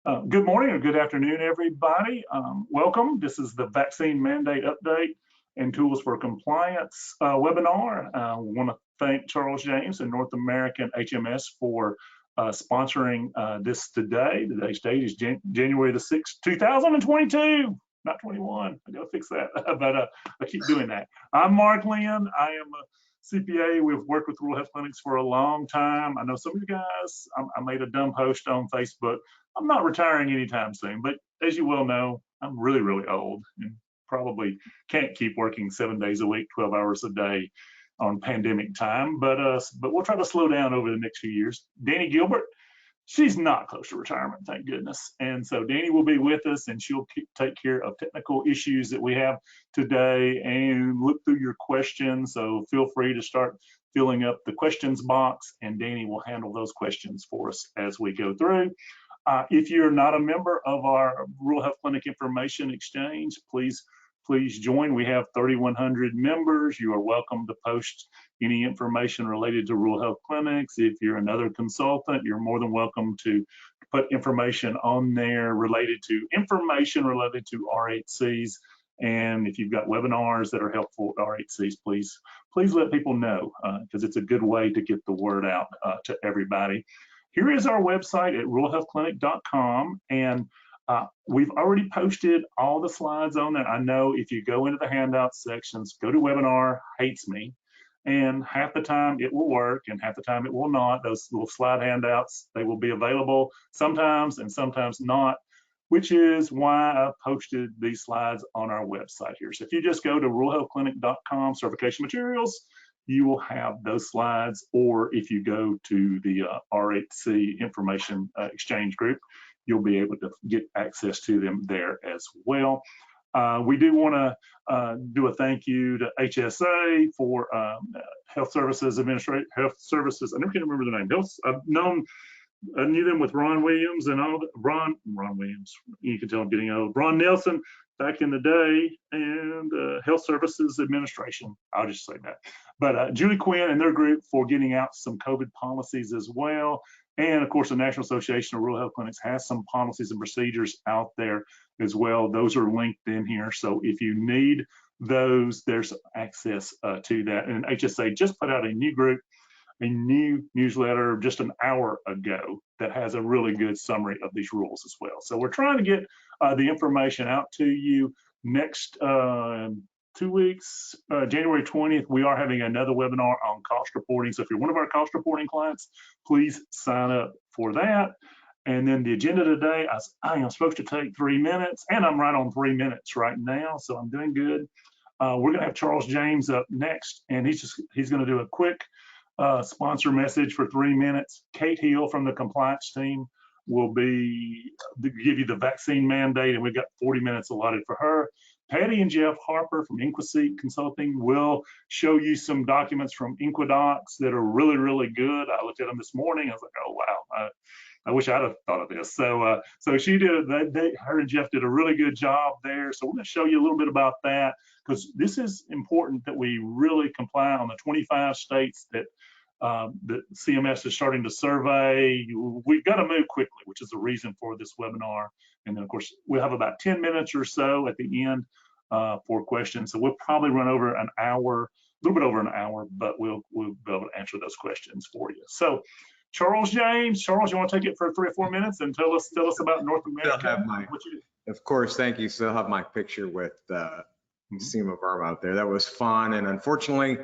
Good morning or good afternoon, everybody. Welcome. This is the Vaccine Mandate Update and Tools for Compliance webinar. We want to thank Charles James and North American HMS for sponsoring this today. Today's date is January the 6th, 2022, not 21. I gotta fix that, but I keep doing that. I'm Mark Lynn. I am a CPA. We've worked with rural health clinics for a long time. I know some of you guys, I made a dumb post on Facebook. I'm not retiring anytime soon, but as you well know, I'm really, really old and probably can't keep working 7 days a week, 12 hours a day on pandemic time, but we'll try to slow down over the next few years. Danny Gilbert, she's not close to retirement, thank goodness. And so Danny will be with us and she'll take care of technical issues that we have today and look through your questions. So feel free to start filling up the questions box and Danny will handle those questions for us as we go through. If you're not a member of our Rural Health Clinic Information Exchange, please join. We have 3,100 members. You are welcome to post any information related to rural health clinics. If you're another consultant, you're more than welcome to put information on there related to RHCs. And if you've got webinars that are helpful at RHCs, please let people know because it's a good way to get the word out to everybody. Here is our website at ruralhealthclinic.com, and we've already posted all the slides on there. I know if you go into the handout sections, go to webinar, hates me, and half the time it will work and half the time it will not. Those little slide handouts, they will be available sometimes and sometimes not, which is why I posted these slides on our website here. So if you just go to ruralhealthclinic.com, certification materials, you will have those slides, or if you go to the RHC Information Exchange group, you'll be able to get access to them there as well. We do want to do a thank you to HSA for Health Services Administration, Health Services, I never can remember the name. I knew them with Ron Williams and all that. Ron Williams, you can tell I'm getting old. Ron Nelson back in the day, and Health Services Administration, I'll just say that. But Julie Quinn and their group for getting out some COVID policies as well. And of course, the National Association of Rural Health Clinics has some policies and procedures out there as well. Those are linked in here. So if you need those, there's access to that. And HSA just put out a new newsletter just an hour ago that has a really good summary of these rules as well. So we're trying to get the information out to you. Next 2 weeks, January 20th, we are having another webinar on cost reporting. So if you're one of our cost reporting clients, please sign up for that. And then the agenda today, I am supposed to take 3 minutes, and I'm right on 3 minutes right now, so I'm doing good. We're gonna have Charles James up next, and he's gonna do a quick sponsor message for 3 minutes. Kate Hill from the compliance team will give you the vaccine mandate, and we've got 40 minutes allotted for her. Patty and Jeff Harper from InQdocs Consulting will show you some documents from InQdocs that are really, really good. I looked at them this morning. I was like, oh, wow. I wish I'd have thought of this. So she did, her and Jeff did a really good job there. So we're going to show you a little bit about that because this is important that we really comply on the 25 states that CMS is starting to survey. We've got to move quickly, which is the reason for this webinar. And then of course, we'll have about 10 minutes or so at the end for questions. So we'll probably run over an hour, a little bit over an hour, but we'll be able to answer those questions for you. So Charles James, you want to take it for 3 or 4 minutes and tell us about North America? Of course, thank you. Still have my picture with SEMA Burma out there. That was fun, and unfortunately,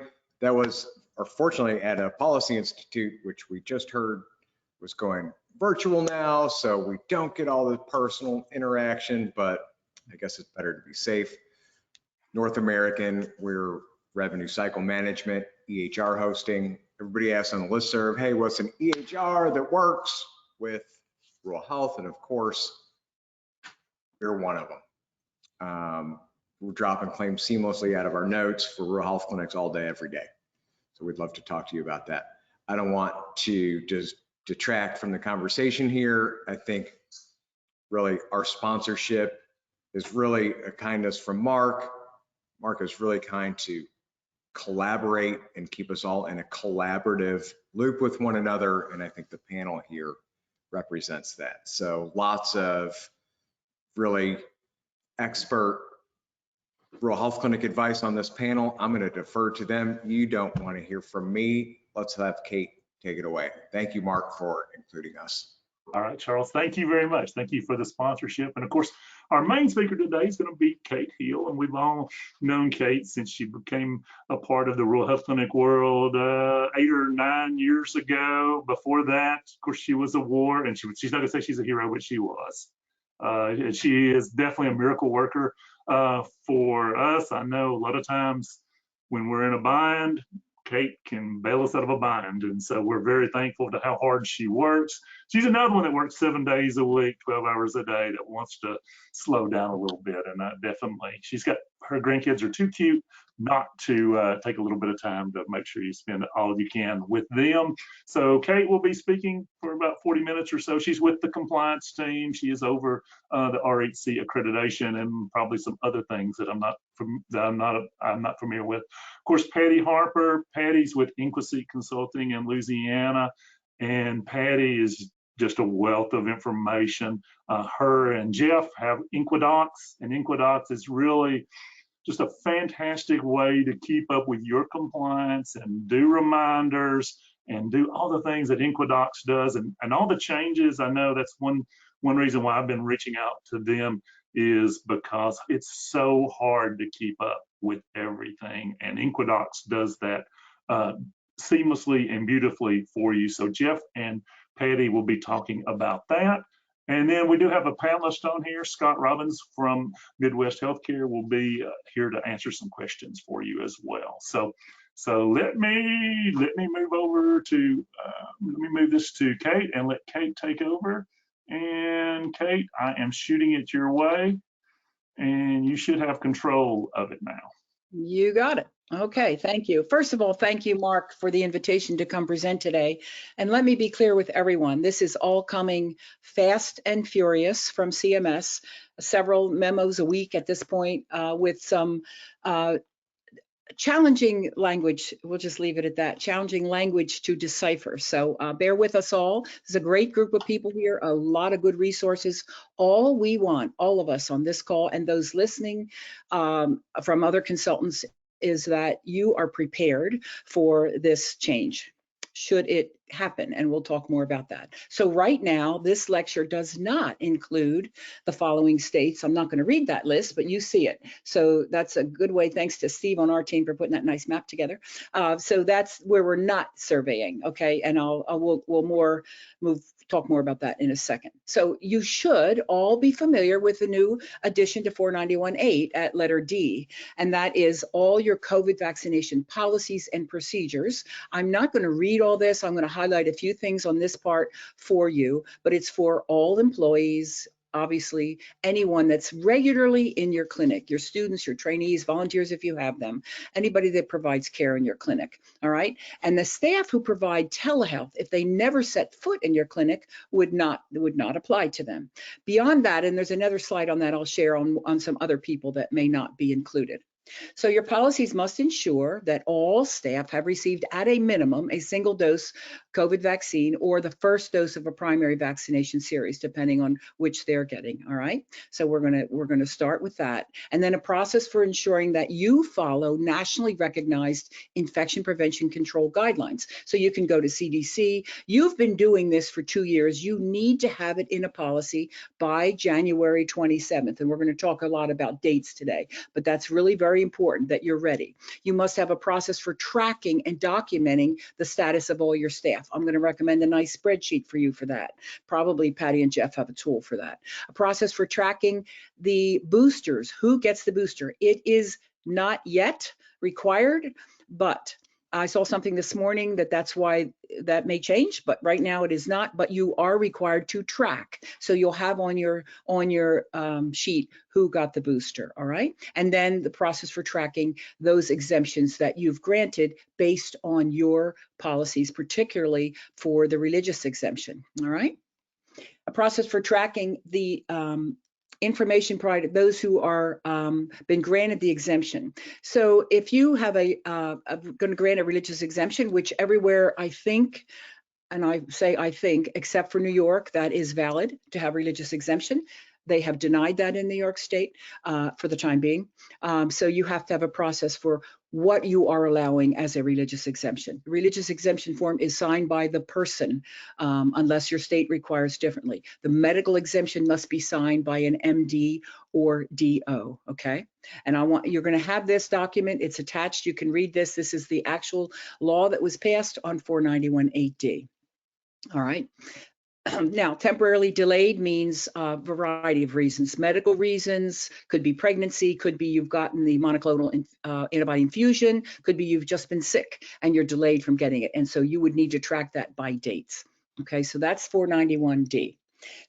fortunately at a policy institute, which we just heard was going virtual now, so we don't get all the personal interaction, but I guess it's better to be safe. North American, we're revenue cycle management, EHR hosting. Everybody asks on the listserv, hey, what's an EHR that works with rural health? And of course, we're one of them. We're dropping claims seamlessly out of our notes for rural health clinics all day, every day. So we'd love to talk to you about that. I don't want to just detract from the conversation here. I think really our sponsorship is really a kindness from Mark. Mark is really kind to collaborate and keep us all in a collaborative loop with one another. And I think the panel here represents that. So lots of really expert rural health clinic advice on this panel. I'm going to defer to them. You don't want to hear from me. Let's have Kate take it away. Thank you, Mark, for including us. All right, Charles, thank you very much. Thank you for the sponsorship. And of course, our main speaker today is going to be Kate Healt, and we've all known Kate since she became a part of the rural health clinic world 8 or 9 years ago. Before that, of course, she was a war, and she's not going to say she's a hero, but she was. She is definitely a miracle worker for us. I know a lot of times when we're in a bind, Kate can bail us out of a bind. And so we're very thankful to how hard she works. She's another one that works 7 days a week, 12 hours a day, that wants to slow down a little bit. And definitely, her grandkids are too cute not to take a little bit of time to make sure you spend all you can with them. So Kate will be speaking for about 40 minutes or so. She's with the compliance team. She is over the RHC accreditation and probably some other things that I'm not familiar with. Of course, Patty Harper. Patty's with InQdocs Consulting in Louisiana, and Patty is just a wealth of information. Her and Jeff have InQdocs, and InQdocs is really just a fantastic way to keep up with your compliance and do reminders and do all the things that InQdocs does, and all the changes. I know that's one reason why I've been reaching out to them, is because it's so hard to keep up with everything, and InQdocs does that seamlessly and beautifully for you. So Jeff and Patty will be talking about that. And then we do have a panelist on here. Scott Robbins from Midwest Healthcare will be here to answer some questions for you as well. So let me move over to let me move this to Kate and let Kate take over. And Kate, I am shooting it your way, and you should have control of it now. You got it. Okay, thank you. First of all, thank you, Mark, for the invitation to come present today. And let me be clear with everyone, this is all coming fast and furious from CMS, several memos a week at this point, with some challenging language. We'll just leave it at that, challenging language to decipher. So bear with us all. There's a great group of people here, a lot of good resources. All we want, all of us on this call and those listening from other consultants, is that you are prepared for this change, should it happen, and we'll talk more about that. So right now, this lecture does not include the following states. I'm not going to read that list, but you see it. So that's a good way, thanks to Steve on our team for putting that nice map together. So that's where we're not surveying, okay? And we'll talk more about that in a second. So you should all be familiar with the new addition to 491.8 at letter D, and that is all your COVID vaccination policies and procedures. I'm not going to read all this. I'm going to highlight a few things on this part for you, but it's for all employees, obviously, anyone that's regularly in your clinic, your students, your trainees, volunteers if you have them, anybody that provides care in your clinic, all right? And the staff who provide telehealth, if they never set foot in your clinic, would not apply to them. Beyond that, and there's another slide on that I'll share on some other people that may not be included. So your policies must ensure that all staff have received at a minimum a single dose COVID vaccine or the first dose of a primary vaccination series, depending on which they're getting, all right? So we're gonna start with that. And then a process for ensuring that you follow nationally recognized infection prevention control guidelines. So you can go to CDC. You've been doing this for 2 years. You need to have it in a policy by January 27th. And we're gonna talk a lot about dates today, but that's really very important that you're ready. You must have a process for tracking and documenting the status of all your staff. I'm going to recommend a nice spreadsheet for you for that. Probably Patty and Jeff have a tool for that. A process for tracking the boosters. Who gets the booster? It is not yet required, but I saw something this morning that's why that may change, but right now it is not, but you are required to track. So you'll have on your sheet who got the booster, all right? And then the process for tracking those exemptions that you've granted based on your policies, particularly for the religious exemption, all right? A process for tracking the information provided those who are been granted the exemption. So if you have going to grant a religious exemption, which everywhere I think and I say I think, except for New York, that is valid to have religious exemption. They have denied that in New York State for the time being. So you have to have a process for what you are allowing as a religious exemption. The religious exemption form is signed by the person unless your state requires differently. The medical exemption must be signed by an MD or DO, okay? And you're going to have this document. It's attached. You can read this. This is the actual law that was passed on 491-8D. All right. Now, temporarily delayed means a variety of reasons. Medical reasons, could be pregnancy, could be you've gotten the monoclonal antibody infusion, could be you've just been sick and you're delayed from getting it. And so you would need to track that by dates. Okay, so that's 491D.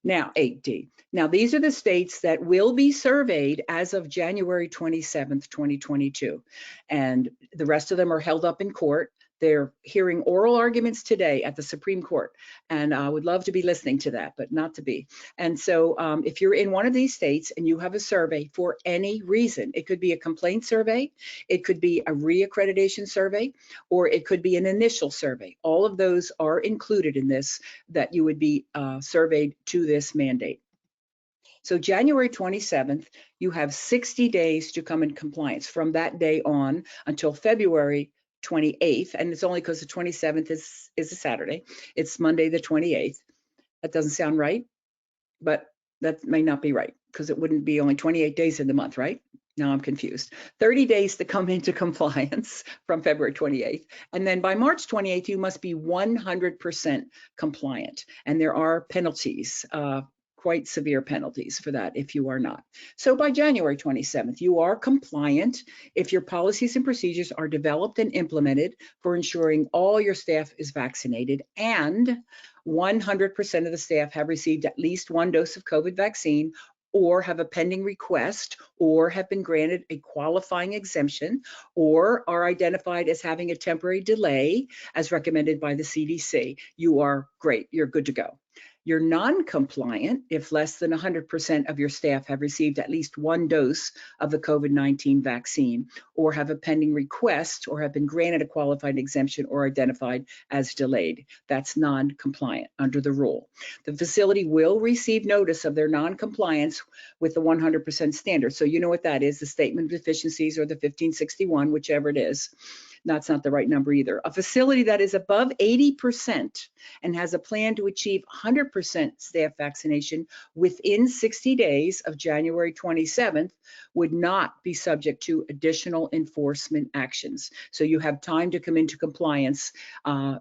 Now, 8D. Now, these are the states that will be surveyed as of January 27th, 2022. And the rest of them are held up in court. They're hearing oral arguments today at the Supreme Court, and I would love to be listening to that, but not to be. And so if you're in one of these states and you have a survey for any reason, it could be a complaint survey, it could be a reaccreditation survey, or it could be an initial survey. All of those are included in this, that you would be surveyed to this mandate. So January 27th, you have 60 days to come in compliance from that day on until February 28th, and it's only because the 27th is a Saturday. It's Monday the 28th. That doesn't sound right, but that may not be right because it wouldn't be only 28 days in the month, right? Now I'm confused. 30 days to come into compliance from February 28th. And then by March 28th, you must be 100% compliant. And there are penalties, quite severe penalties for that if you are not. So by January 27th, you are compliant if your policies and procedures are developed and implemented for ensuring all your staff is vaccinated and 100% of the staff have received at least one dose of COVID vaccine or have a pending request or have been granted a qualifying exemption or are identified as having a temporary delay as recommended by the CDC. You are great, you're good to go. You're non-compliant if less than 100% of your staff have received at least one dose of the COVID-19 vaccine or have a pending request or have been granted a qualified exemption or identified as delayed. That's non-compliant under the rule. The facility will receive notice of their non-compliance with the 100% standard. So you know what that is, the statement of deficiencies or the 1561, whichever it is. That's not the right number either. A facility that is above 80% and has a plan to achieve 100% staff vaccination within 60 days of January 27th would not be subject to additional enforcement actions. So you have time to come into compliance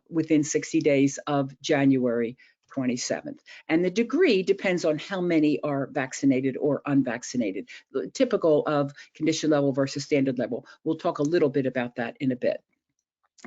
within 60 days of January 27th. And the degree depends on how many are vaccinated or unvaccinated, typical of condition level versus standard level. We'll talk a little bit about that in a bit.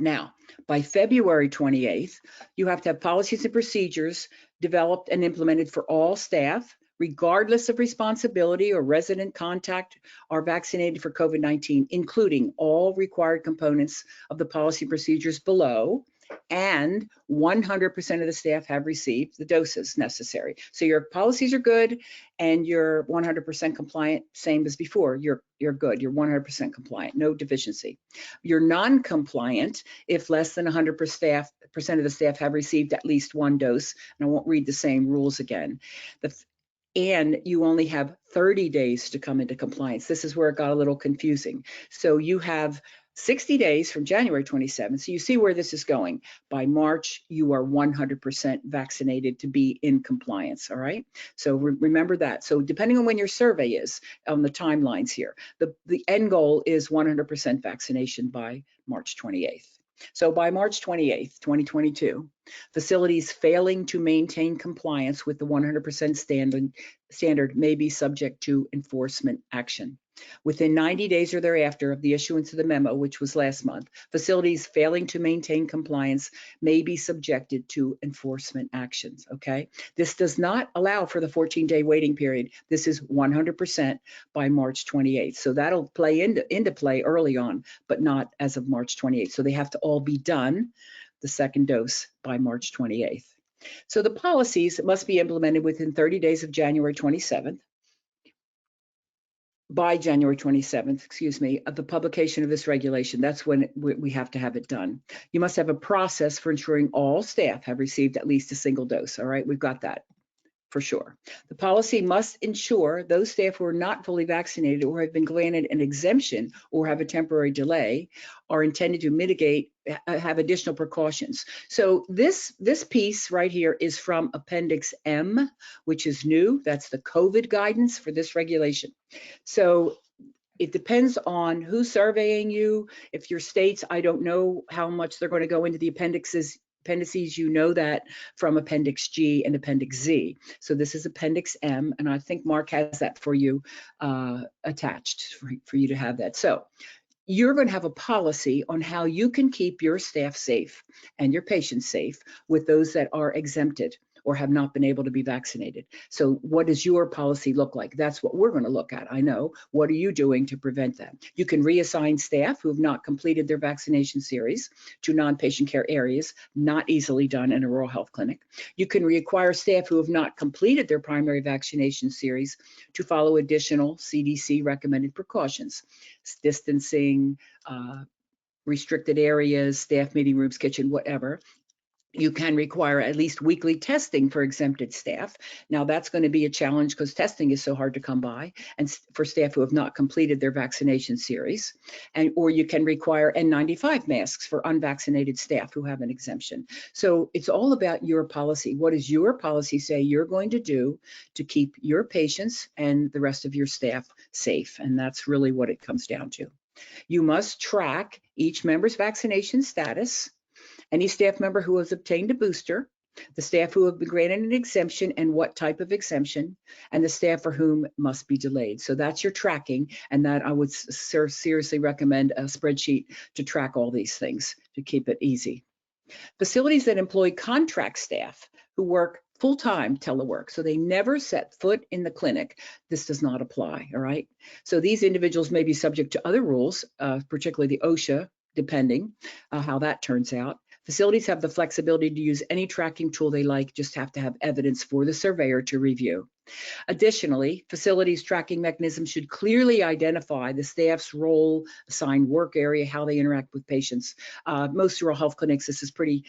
Now, by February 28th, you have to have policies and procedures developed and implemented for all staff, regardless of responsibility or resident contact, are vaccinated for COVID-19, including all required components of the policy procedures below, and 100% of the staff have received the doses necessary. So your policies are good and you're 100% compliant, same as before. You're good, you're 100% compliant, no deficiency. You're non-compliant if less than 100% of the staff have received at least one dose, and I won't read the same rules again. And you only have 30 days to come into compliance. This is where it got a little confusing. So you have 60 days from January 27th. So you see where this is going. By March, you are 100% vaccinated to be in compliance, all right? So remember that. So depending on when your survey is on the timelines here, the end goal is 100% vaccination by March 28th. So by March 28th, 2022, facilities failing to maintain compliance with the 100% standard may be subject to enforcement action. Within 90 days or thereafter of the issuance of the memo, which was last month, facilities failing to maintain compliance may be subjected to enforcement actions, okay? This does not allow for the 14-day waiting period. This is 100% by March 28th. So that'll play into play early on, but not as of March 28th. So they have to all be done, the second dose, by March 28th. So the policies must be implemented within 30 days of January 27th. by January 27th, excuse me, of the publication of this regulation. That's when we have to have it done. You must have a process for ensuring all staff have received at least a single dose. All right, we've got that for sure. The policy must ensure those staff who are not fully vaccinated or have been granted an exemption or have a temporary delay are intended to mitigate, have additional precautions. So this piece right here is from Appendix M, which is new. That's the COVID guidance for this regulation. So it depends on who's surveying you. If your states, I don't know how much they're going to go into the appendices, you know that from Appendix G and Appendix Z. So this is Appendix M, and I think Mark has that for you attached for you to have that. So you're going to have a policy on how you can keep your staff safe and your patients safe with those that are exempted or have not been able to be vaccinated. So what does your policy look like? That's what we're going to look at. I know. What are you doing to prevent that? You can reassign staff who have not completed their vaccination series to non-patient care areas, not easily done in a rural health clinic. You can require staff who have not completed their primary vaccination series to follow additional CDC recommended precautions, distancing, restricted areas, staff meeting rooms, kitchen, whatever. You can require at least weekly testing for exempted staff. Now that's going to be a challenge because testing is so hard to come by, and for staff who have not completed their vaccination series. Or you can require N95 masks for unvaccinated staff who have an exemption. So it's all about your policy. What does your policy say you're going to do to keep your patients and the rest of your staff safe? And that's really what it comes down to. You must track each member's vaccination status, any staff member who has obtained a booster, the staff who have been granted an exemption and what type of exemption, and the staff for whom must be delayed. So that's your tracking, and that I would seriously recommend a spreadsheet to track all these things to keep it easy. Facilities that employ contract staff who work full-time telework, so they never set foot in the clinic, this does not apply, all right? So these individuals may be subject to other rules, particularly the OSHA, depending how that turns out. Facilities have the flexibility to use any tracking tool they like, just have to have evidence for the surveyor to review. Additionally, facilities tracking mechanisms should clearly identify the staff's role, assigned work area, how they interact with patients. Most rural health clinics, this is pretty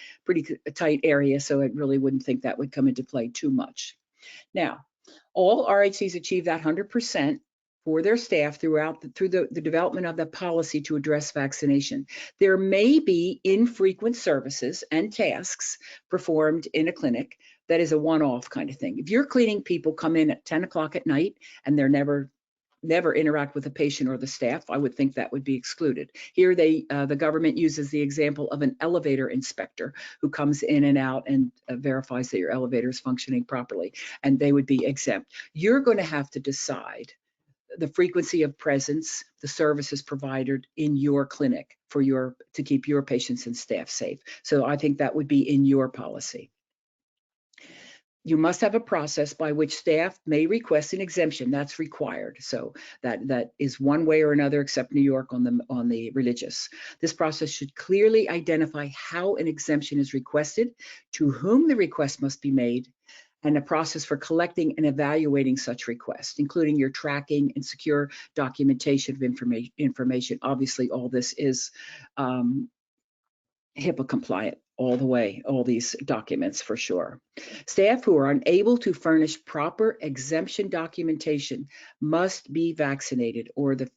tight area, so I really wouldn't think that would come into play too much. Now, all RHCs achieve that 100% for their staff through the development of the policy to address vaccination. There may be infrequent services and tasks performed in a clinic that is a one-off kind of thing. If you're cleaning people come in at 10 o'clock at night and they're never interact with the patient or the staff, I would think that would be excluded. Here the government uses the example of an elevator inspector who comes in and out and verifies that your elevator is functioning properly, and they would be exempt. You're going to have to decide the frequency of presence, the services provided in your clinic to keep your patients and staff safe. So I think that would be in your policy. You must have a process by which staff may request an exemption. That's required. So that is one way or another, except New York on the religious. This process should clearly identify how an exemption is requested, to whom the request must be made, and a process for collecting and evaluating such requests, including your tracking and secure documentation of information. Obviously, all this is HIPAA compliant all the way, all these documents for sure. Staff who are unable to furnish proper exemption documentation must be vaccinated, or the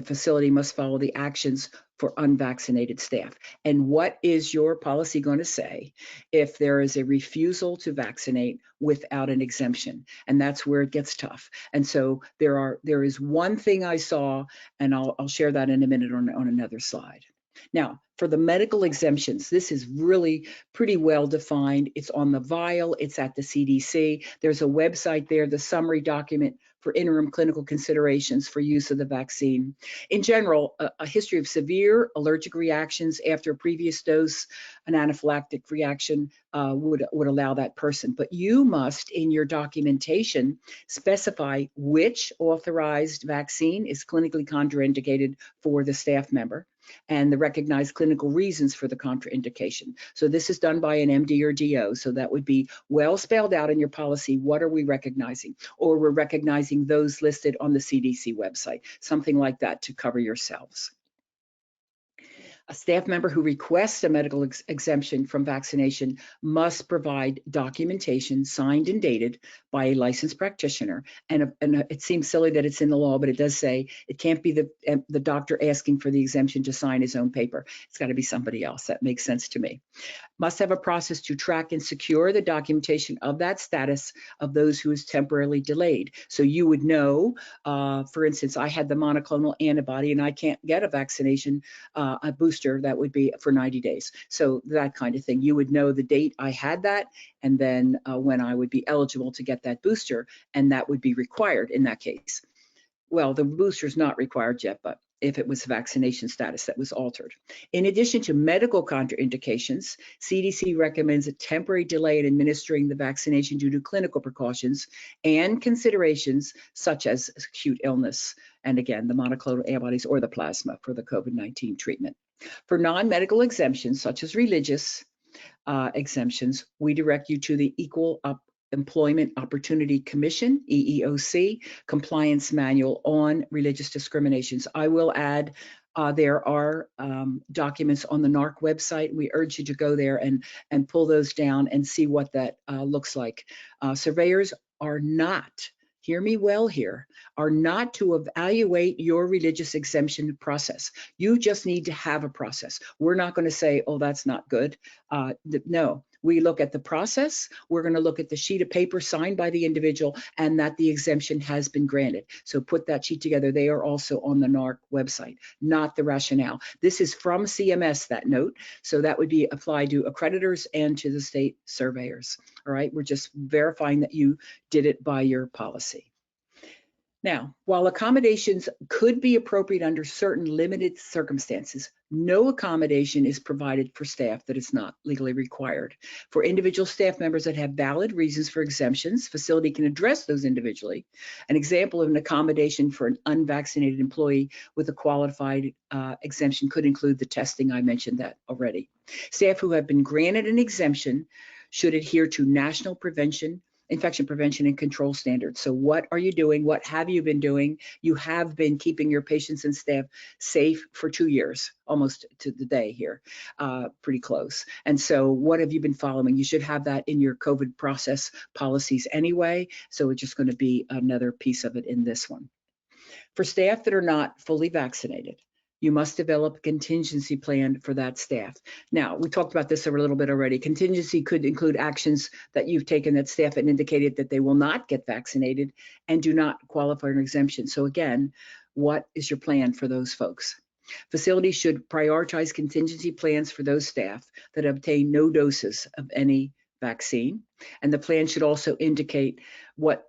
facility must follow the actions for unvaccinated staff. And what is your policy going to say if there is a refusal to vaccinate without an exemption? And that's where it gets tough. And so there is one thing I saw, and I'll share that in a minute on another slide. Now, for the medical exemptions, this is really pretty well defined. It's on the vial, it's at the CDC. There's a website there, the summary document for interim clinical considerations for use of the vaccine. In general, a history of severe allergic reactions after a previous dose, an anaphylactic reaction would allow that person. But you must, in your documentation, specify which authorized vaccine is clinically contraindicated for the staff member. and the recognized clinical reasons for the contraindication. So this is done by an MD or DO. So that would be well spelled out in your policy. What are we recognizing? Or we're recognizing those listed on the CDC website, something like that to cover yourselves. A staff member who requests a medical exemption from vaccination must provide documentation signed and dated by a licensed practitioner. And it seems silly that it's in the law, but it does say it can't be the doctor asking for the exemption to sign his own paper. It's got to be somebody else. That makes sense to me. Must have a process to track and secure the documentation of that status of those who is temporarily delayed. So you would know, for instance, I had the monoclonal antibody and I can't get a vaccination, a booster, that would be for 90 days. So that kind of thing. You would know the date I had that, and then when I would be eligible to get that booster, and that would be required in that case. Well, the booster is not required yet, but if it was vaccination status that was altered. In addition to medical contraindications, CDC recommends a temporary delay in administering the vaccination due to clinical precautions and considerations such as acute illness, and again, the monoclonal antibodies or the plasma for the COVID-19 treatment. For non-medical exemptions, such as religious exemptions, we direct you to the Equal Employment Opportunity Commission, EEOC, Compliance Manual on Religious Discriminations. I will add, there are documents on the NARC website. We urge you to go there and pull those down and see what that looks like. Surveyors are not, hear me well here, are not to evaluate your religious exemption process. You just need to have a process. We're not going to say, oh, that's not good. No. We look at the process, we're going to look at the sheet of paper signed by the individual and that the exemption has been granted. So put that sheet together. They are also on the NARC website, not the rationale. This is from CMS, that note. So that would be applied to accreditors and to the state surveyors. All right, we're just verifying that you did it by your policy. Now, while accommodations could be appropriate under certain limited circumstances, no accommodation is provided for staff that is not legally required. For individual staff members that have valid reasons for exemptions, facility can address those individually. An example of an accommodation for an unvaccinated employee with a qualified exemption could include the testing. I mentioned that already. Staff who have been granted an exemption should adhere to national infection prevention and control standards. So what are you doing? What have you been doing? You have been keeping your patients and staff safe for 2 years, almost to the day here, pretty close. And so what have you been following? You should have that in your COVID process policies anyway. So it's just going to be another piece of it in this one. For staff that are not fully vaccinated, you must develop a contingency plan for that staff. Now, we talked about this a little bit already. Contingency could include actions that you've taken that staff had indicated that they will not get vaccinated and do not qualify for an exemption. So again, what is your plan for those folks? Facilities should prioritize contingency plans for those staff that obtain no doses of any vaccine. And the plan should also indicate what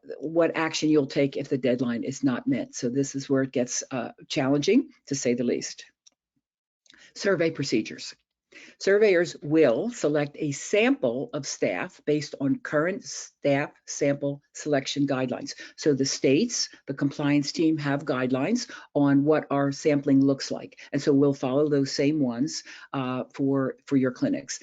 action you'll take if the deadline is not met. So this is where it gets challenging, to say the least. Survey procedures. Surveyors will select a sample of staff based on current staff sample selection guidelines. So the states, the compliance team have guidelines on what our sampling looks like. And so we'll follow those same ones for your clinics.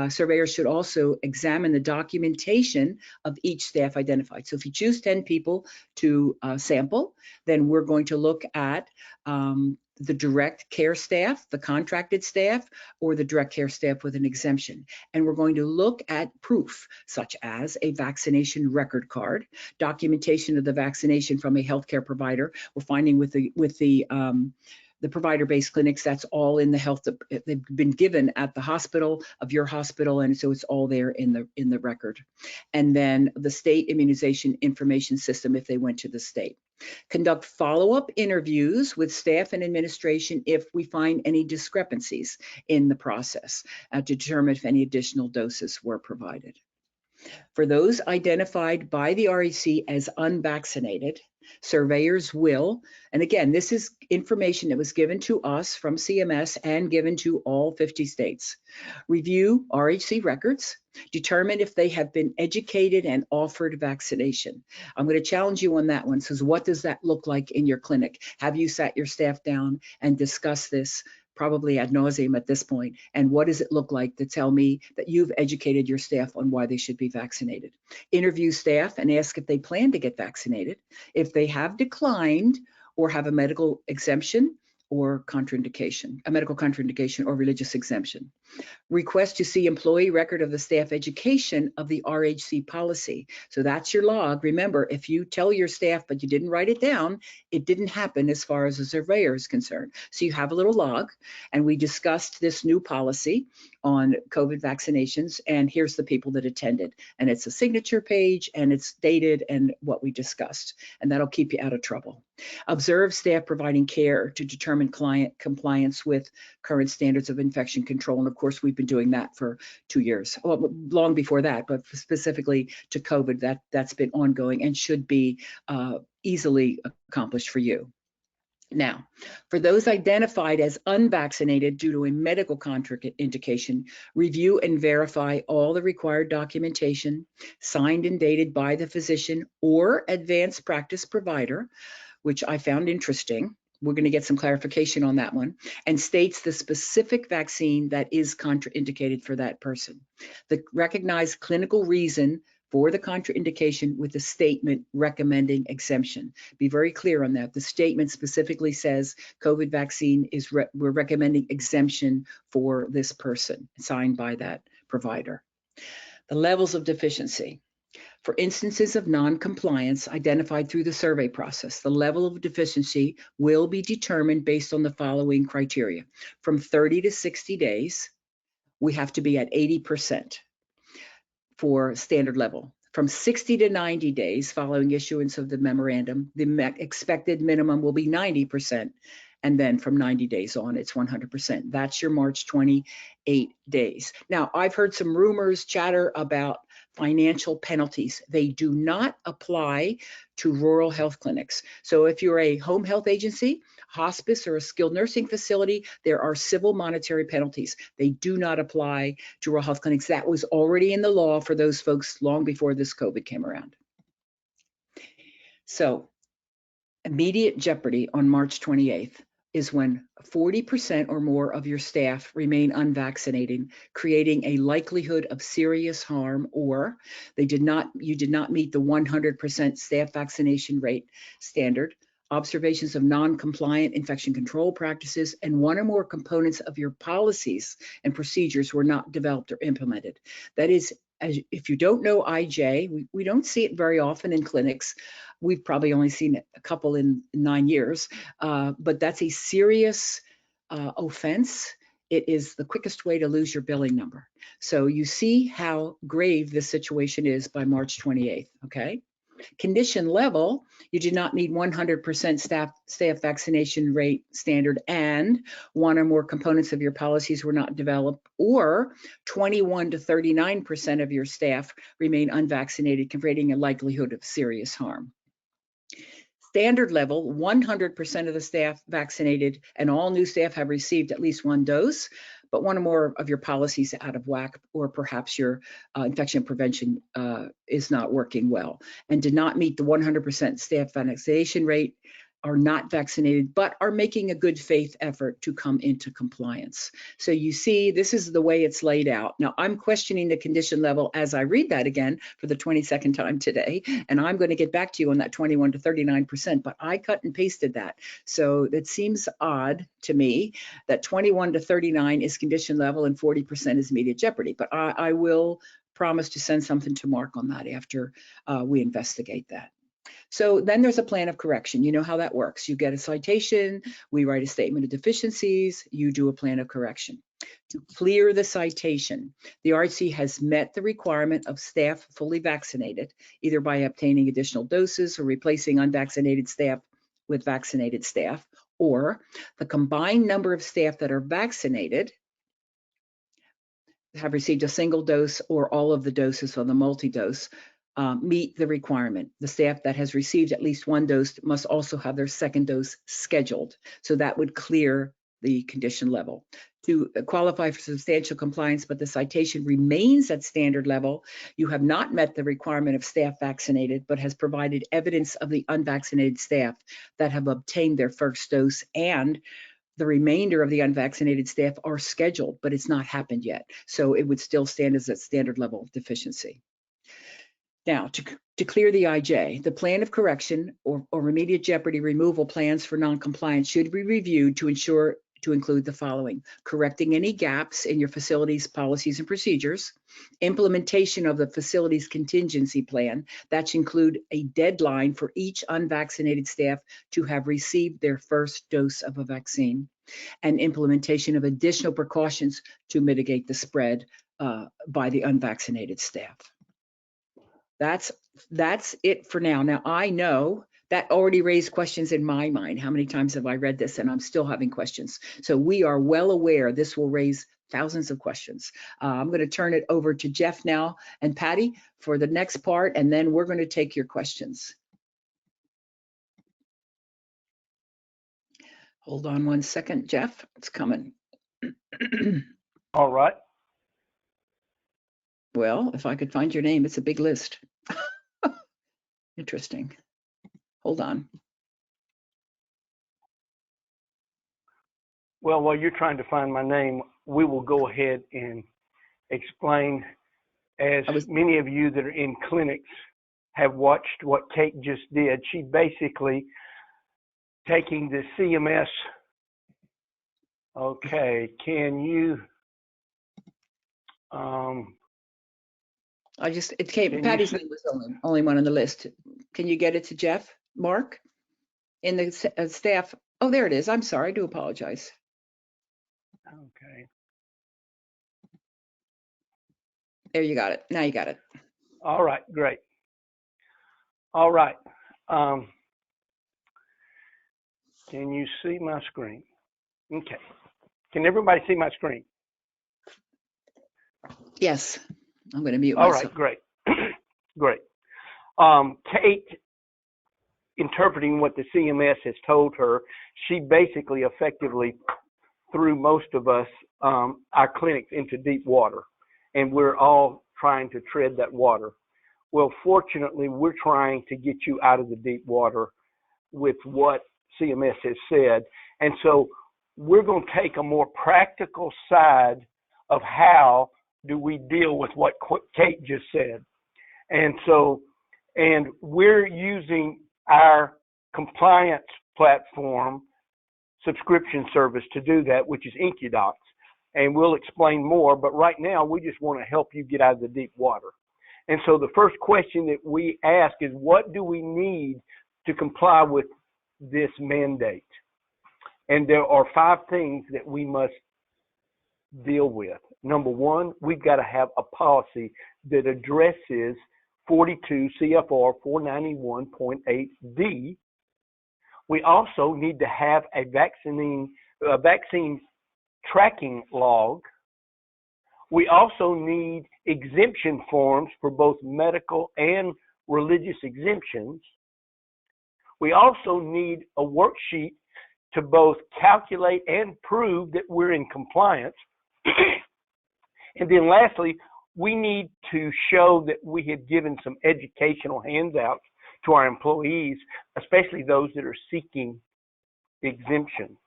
Surveyors should also examine the documentation of each staff identified. So if you choose 10 people to sample, then we're going to look at the direct care staff, the contracted staff, or the direct care staff with an exemption. And we're going to look at proof, such as a vaccination record card, documentation of the vaccination from a healthcare provider. We're finding with the provider-based clinics, that's all in the health, they've been given at the hospital of your hospital, and so it's all there in the record. And then the state immunization information system if they went to the state. Conduct follow-up interviews with staff and administration if we find any discrepancies in the process to determine if any additional doses were provided. For those identified by the REC as unvaccinated, surveyors will, and again, this is information that was given to us from CMS and given to all 50 states, review RHC records, determine if they have been educated and offered vaccination. I'm going to challenge you on that one. So what does that look like in your clinic? Have you sat your staff down and discussed this probably ad nauseum at this point. And what does it look like to tell me that you've educated your staff on why they should be vaccinated? Interview staff and ask if they plan to get vaccinated, if they have declined or have a medical exemption or contraindication, a medical contraindication or religious exemption. Request to see employee record of the staff education of the RHC policy. So that's your log. Remember, if you tell your staff but you didn't write it down, it didn't happen as far as the surveyor is concerned. So you have a little log, and we discussed this new policy on COVID vaccinations, and here's the people that attended. And it's a signature page, and it's dated and what we discussed, and that'll keep you out of trouble. Observe staff providing care to determine client compliance with current standards of infection control. And of course, we've been doing that for 2 years, well, long before that, but specifically to COVID, that's been ongoing and should be easily accomplished for you. Now, for those identified as unvaccinated due to a medical contraindication, review and verify all the required documentation signed and dated by the physician or advanced practice provider, which I found interesting. We're going to get some clarification on that one, and states the specific vaccine that is contraindicated for that person. The recognized clinical reason for the contraindication with the statement recommending exemption. Be very clear on that. The statement specifically says COVID vaccine is, we're recommending exemption for this person, signed by that provider. The levels of deficiency. For instances of non-compliance identified through the survey process, the level of deficiency will be determined based on the following criteria. From 30 to 60 days, we have to be at 80% for standard level. From 60 to 90 days following issuance of the memorandum, the expected minimum will be 90%. And then from 90 days on, it's 100%. That's your March 28 days. Now, I've heard some rumors, chatter about financial penalties. They do not apply to rural health clinics. So if you're a home health agency, hospice, or a skilled nursing facility, there are civil monetary penalties. They do not apply to rural health clinics. That was already in the law for those folks long before this COVID came around. So immediate jeopardy on March 28th is when 40% or more of your staff remain unvaccinated, creating a likelihood of serious harm, or you did not meet the 100% staff vaccination rate standard, observations of non-compliant infection control practices, and one or more components of your policies and procedures were not developed or implemented. That is, if you don't know IJ, we don't see it very often in clinics. We've probably only seen it a couple in 9 years, but that's a serious offense. It is the quickest way to lose your billing number. So you see how grave this situation is by March 28th, okay? Condition level, you did not meet 100% staff vaccination rate standard, and one or more components of your policies were not developed, or 21 to 39% of your staff remain unvaccinated, creating a likelihood of serious harm. Standard level, 100% of the staff vaccinated, and all new staff have received at least 1 dose, but one or more of your policies out of whack, or perhaps your infection prevention is not working well, and did not meet the 100% staff vaccination rate, are not vaccinated, but are making a good faith effort to come into compliance. So you see, this is the way it's laid out. Now, I'm questioning the condition level as I read that again for the 22nd time today, and I'm going to get back to you on that 21 to 39%, but I cut and pasted that. So it seems odd to me that 21 to 39 is condition level and 40% is immediate jeopardy, but I will promise to send something to Mark on that after we investigate that. So then there's a plan of correction. You know how that works. You get a citation, we write a statement of deficiencies, you do a plan of correction. To clear the citation, the RHC has met the requirement of staff fully vaccinated, either by obtaining additional doses or replacing unvaccinated staff with vaccinated staff, or the combined number of staff that are vaccinated have received a single dose or all of the doses on the multi-dose meet the requirement. The staff that has received at least 1 dose must also have their 2nd dose scheduled. So that would clear the condition level. To qualify for substantial compliance, but the citation remains at standard level, you have not met the requirement of staff vaccinated, but has provided evidence of the unvaccinated staff that have obtained their 1st dose and The remainder of the unvaccinated staff are scheduled, but it's not happened yet. So it would still stand as a standard level of deficiency. Now, to clear the IJ, the plan of correction or immediate jeopardy removal plans for noncompliance should be reviewed to ensure to include the following: correcting any gaps in your facility's policies and procedures, implementation of the facility's contingency plan that should include a deadline for each unvaccinated staff to have received their first dose of a vaccine, and implementation of additional precautions to mitigate the spread by the unvaccinated staff. That's it for now. Now, I know that already raised questions in my mind. How many times have I read this and I'm still having questions? So we are well aware this will raise thousands of questions. I'm going to turn it over to Jeff now and Patty for the next part, and then we're going to take your questions. Hold on one second, Jeff. It's coming. All right. Well, if I could find your name, it's a big list. Interesting. Hold on. Well, while you're trying to find my name, we will go ahead and explain, as many of you that are in clinics have watched what Kate just did. She basically taking the CMS. Okay, can you? It came. Patty's name was only one on the list. Can you get it to Jeff, Mark, in the staff? Oh, there it is. I'm sorry. I do apologize. Okay. There, you got it. Now you got it. All right, great. All right. Can you see my screen? Okay. Can everybody see my screen? Yes. I'm going to mute myself. All right, great. Great. Kate, interpreting what the CMS has told her, she basically effectively threw most of us, our clinics, into deep water, and we're all trying to tread that water. Well, fortunately, we're trying to get you out of the deep water with what CMS has said, and so we're going to take a more practical side of how do we deal with what Kate just said. And so, and we're using our compliance platform subscription service to do that, which is InQdocs. And we'll explain more, but right now we just want to help you get out of the deep water. And so the first question that we ask is, what do we need to comply with this mandate? And there are 5 things that we must deal with. Number 1, we've got to have a policy that addresses 42 CFR 491.8D. We also need to have a vaccine tracking log. We also need exemption forms for both medical and religious exemptions. We also need a worksheet to both calculate and prove that we're in compliance. And then lastly, we need to show that we have given some educational handouts to our employees, especially those that are seeking exemption.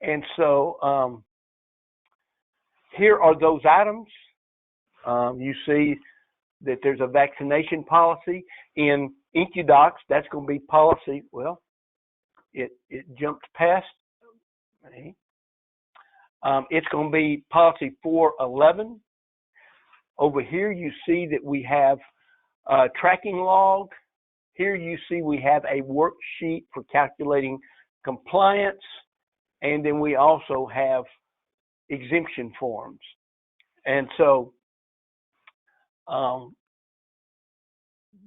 And so here are those items. You see that there's a vaccination policy. In InQdocs, that's going to be policy, well, it jumped past me. It's going to be policy 411. Over here, you see that we have a tracking log. Here you see we have a worksheet for calculating compliance. And then we also have exemption forms. And so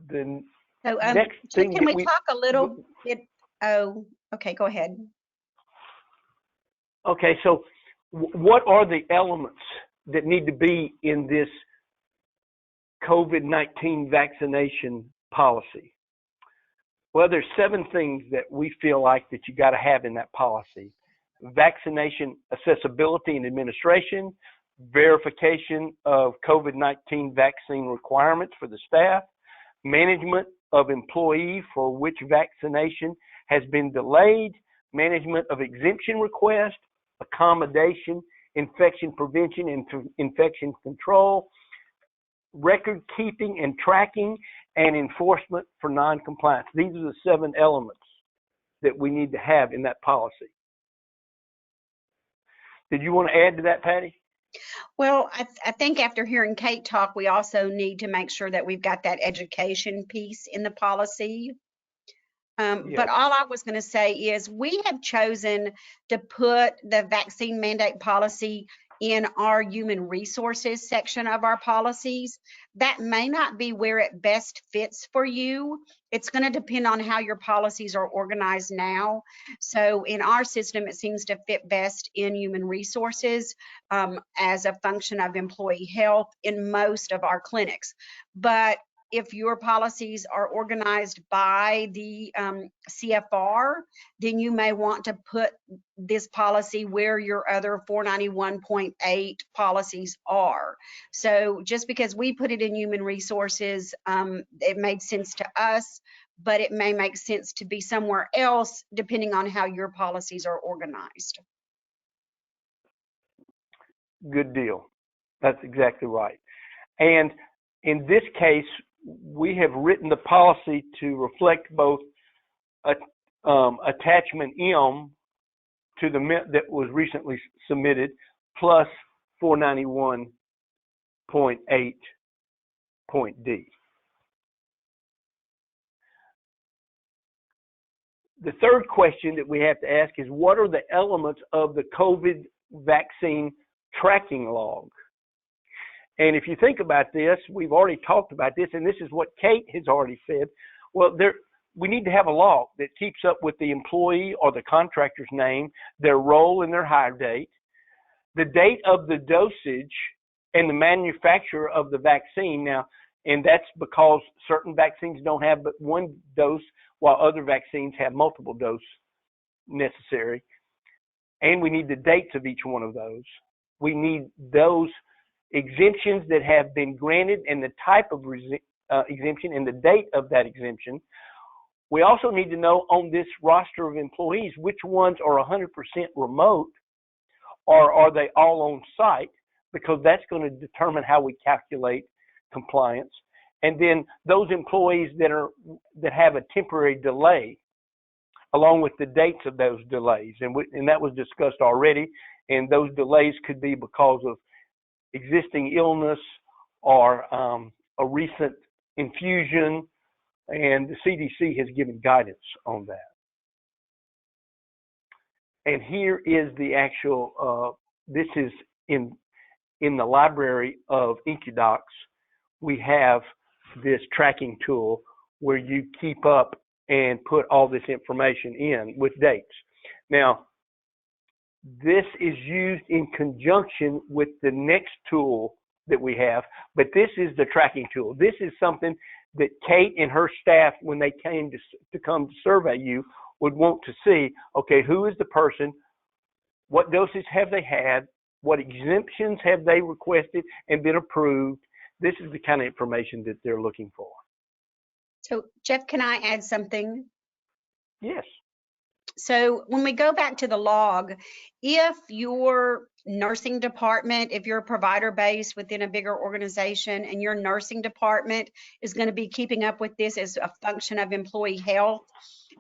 the next thing can we talk a little bit? Oh, okay, go ahead. Okay, so what are the elements that need to be in this COVID-19 vaccination policy? Well, there's 7 things that we feel like that you got to have in that policy. Vaccination accessibility and administration, verification of COVID-19 vaccine requirements for the staff, management of employee for which vaccination has been delayed, management of exemption request, accommodation, infection prevention and infection control, record keeping and tracking, and enforcement for non-compliance. These are the 7 elements that we need to have in that policy. Did you want to add to that, Patty? Well, I think after hearing Kate talk, we also need to make sure that we've got that education piece in the policy. But all I was going to say is we have chosen to put the vaccine mandate policy in our human resources section of our policies. That may not be where it best fits for you. It's going to depend on how your policies are organized now. So in our system, it seems to fit best in human resources as a function of employee health in most of our clinics. But if your policies are organized by the CFR, then you may want to put this policy where your other 491.8 policies are. So just because we put it in human resources, it made sense to us, but it may make sense to be somewhere else depending on how your policies are organized. Good deal. That's exactly right. And in this case, we have written the policy to reflect both attachment M to the that was recently submitted plus 491.8.d. The third question that we have to ask is, what are the elements of the COVID vaccine tracking log? And if you think about this, we've already talked about this, and this is what Kate has already said. Well, we need to have a log that keeps up with the employee or the contractor's name, their role and their hire date, the date of the dosage, and the manufacturer of the vaccine. Now, and that's because certain vaccines don't have but 1 dose, while other vaccines have multiple doses necessary. And we need the dates of each one of those. We need those exemptions that have been granted and the type of exemption and the date of that exemption. We also need to know on this roster of employees which ones are 100% remote or are they all on site, because that's going to determine how we calculate compliance. And then those employees that have a temporary delay, along with the dates of those delays, and that was discussed already. And those delays could be because of existing illness or a recent infusion, and the CDC has given guidance on that. And here is the actual, this is in the library of InQdocs. We have this tracking tool where you keep up and put all this information in with dates. Now, this is used in conjunction with the next tool that we have, but this is the tracking tool. This is something that Kate and her staff, when they came to come to survey you, would want to see, okay, who is the person, what doses have they had, what exemptions have they requested and been approved. This is the kind of information that they're looking for. So Jeff, can I add something? Yes. So when we go back to the log, if your nursing department, if you're a provider based within a bigger organization and your nursing department is going to be keeping up with this as a function of employee health,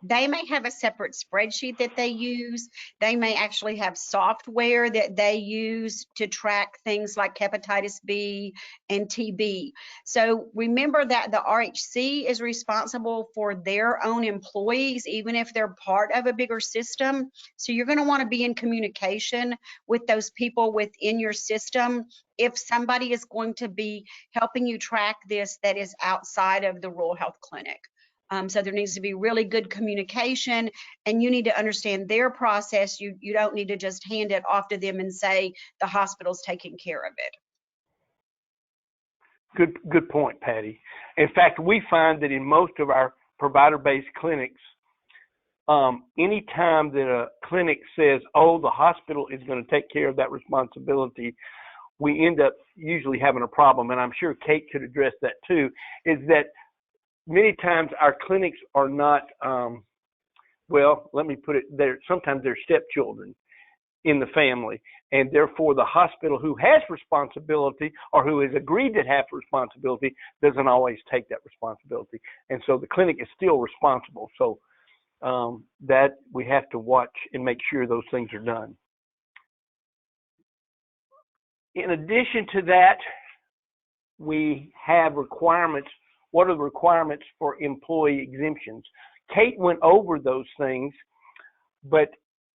they may have a separate spreadsheet that they use. They may actually have software that they use to track things like hepatitis B and TB. So remember that the RHC is responsible for their own employees, even if they're part of a bigger system. So you're going to want to be in communication with those people within your system if somebody is going to be helping you track this that is outside of the rural health clinic. So there needs to be really good communication, and you need to understand their process. You don't need to just hand it off to them and say the hospital's taking care of it. Good point, Patty. In fact, we find that in most of our provider-based clinics, any time that a clinic says, oh, the hospital is going to take care of that responsibility, we end up usually having a problem. And I'm sure Kate could address that too, is that many times our clinics are not, well, let me put it there, sometimes they're stepchildren in the family, and therefore the hospital who has responsibility or who has agreed to have responsibility doesn't always take that responsibility. And so the clinic is still responsible. So that we have to watch and make sure those things are done. In addition to that, we have requirements. What are the requirements for employee exemptions? Kate went over those things, but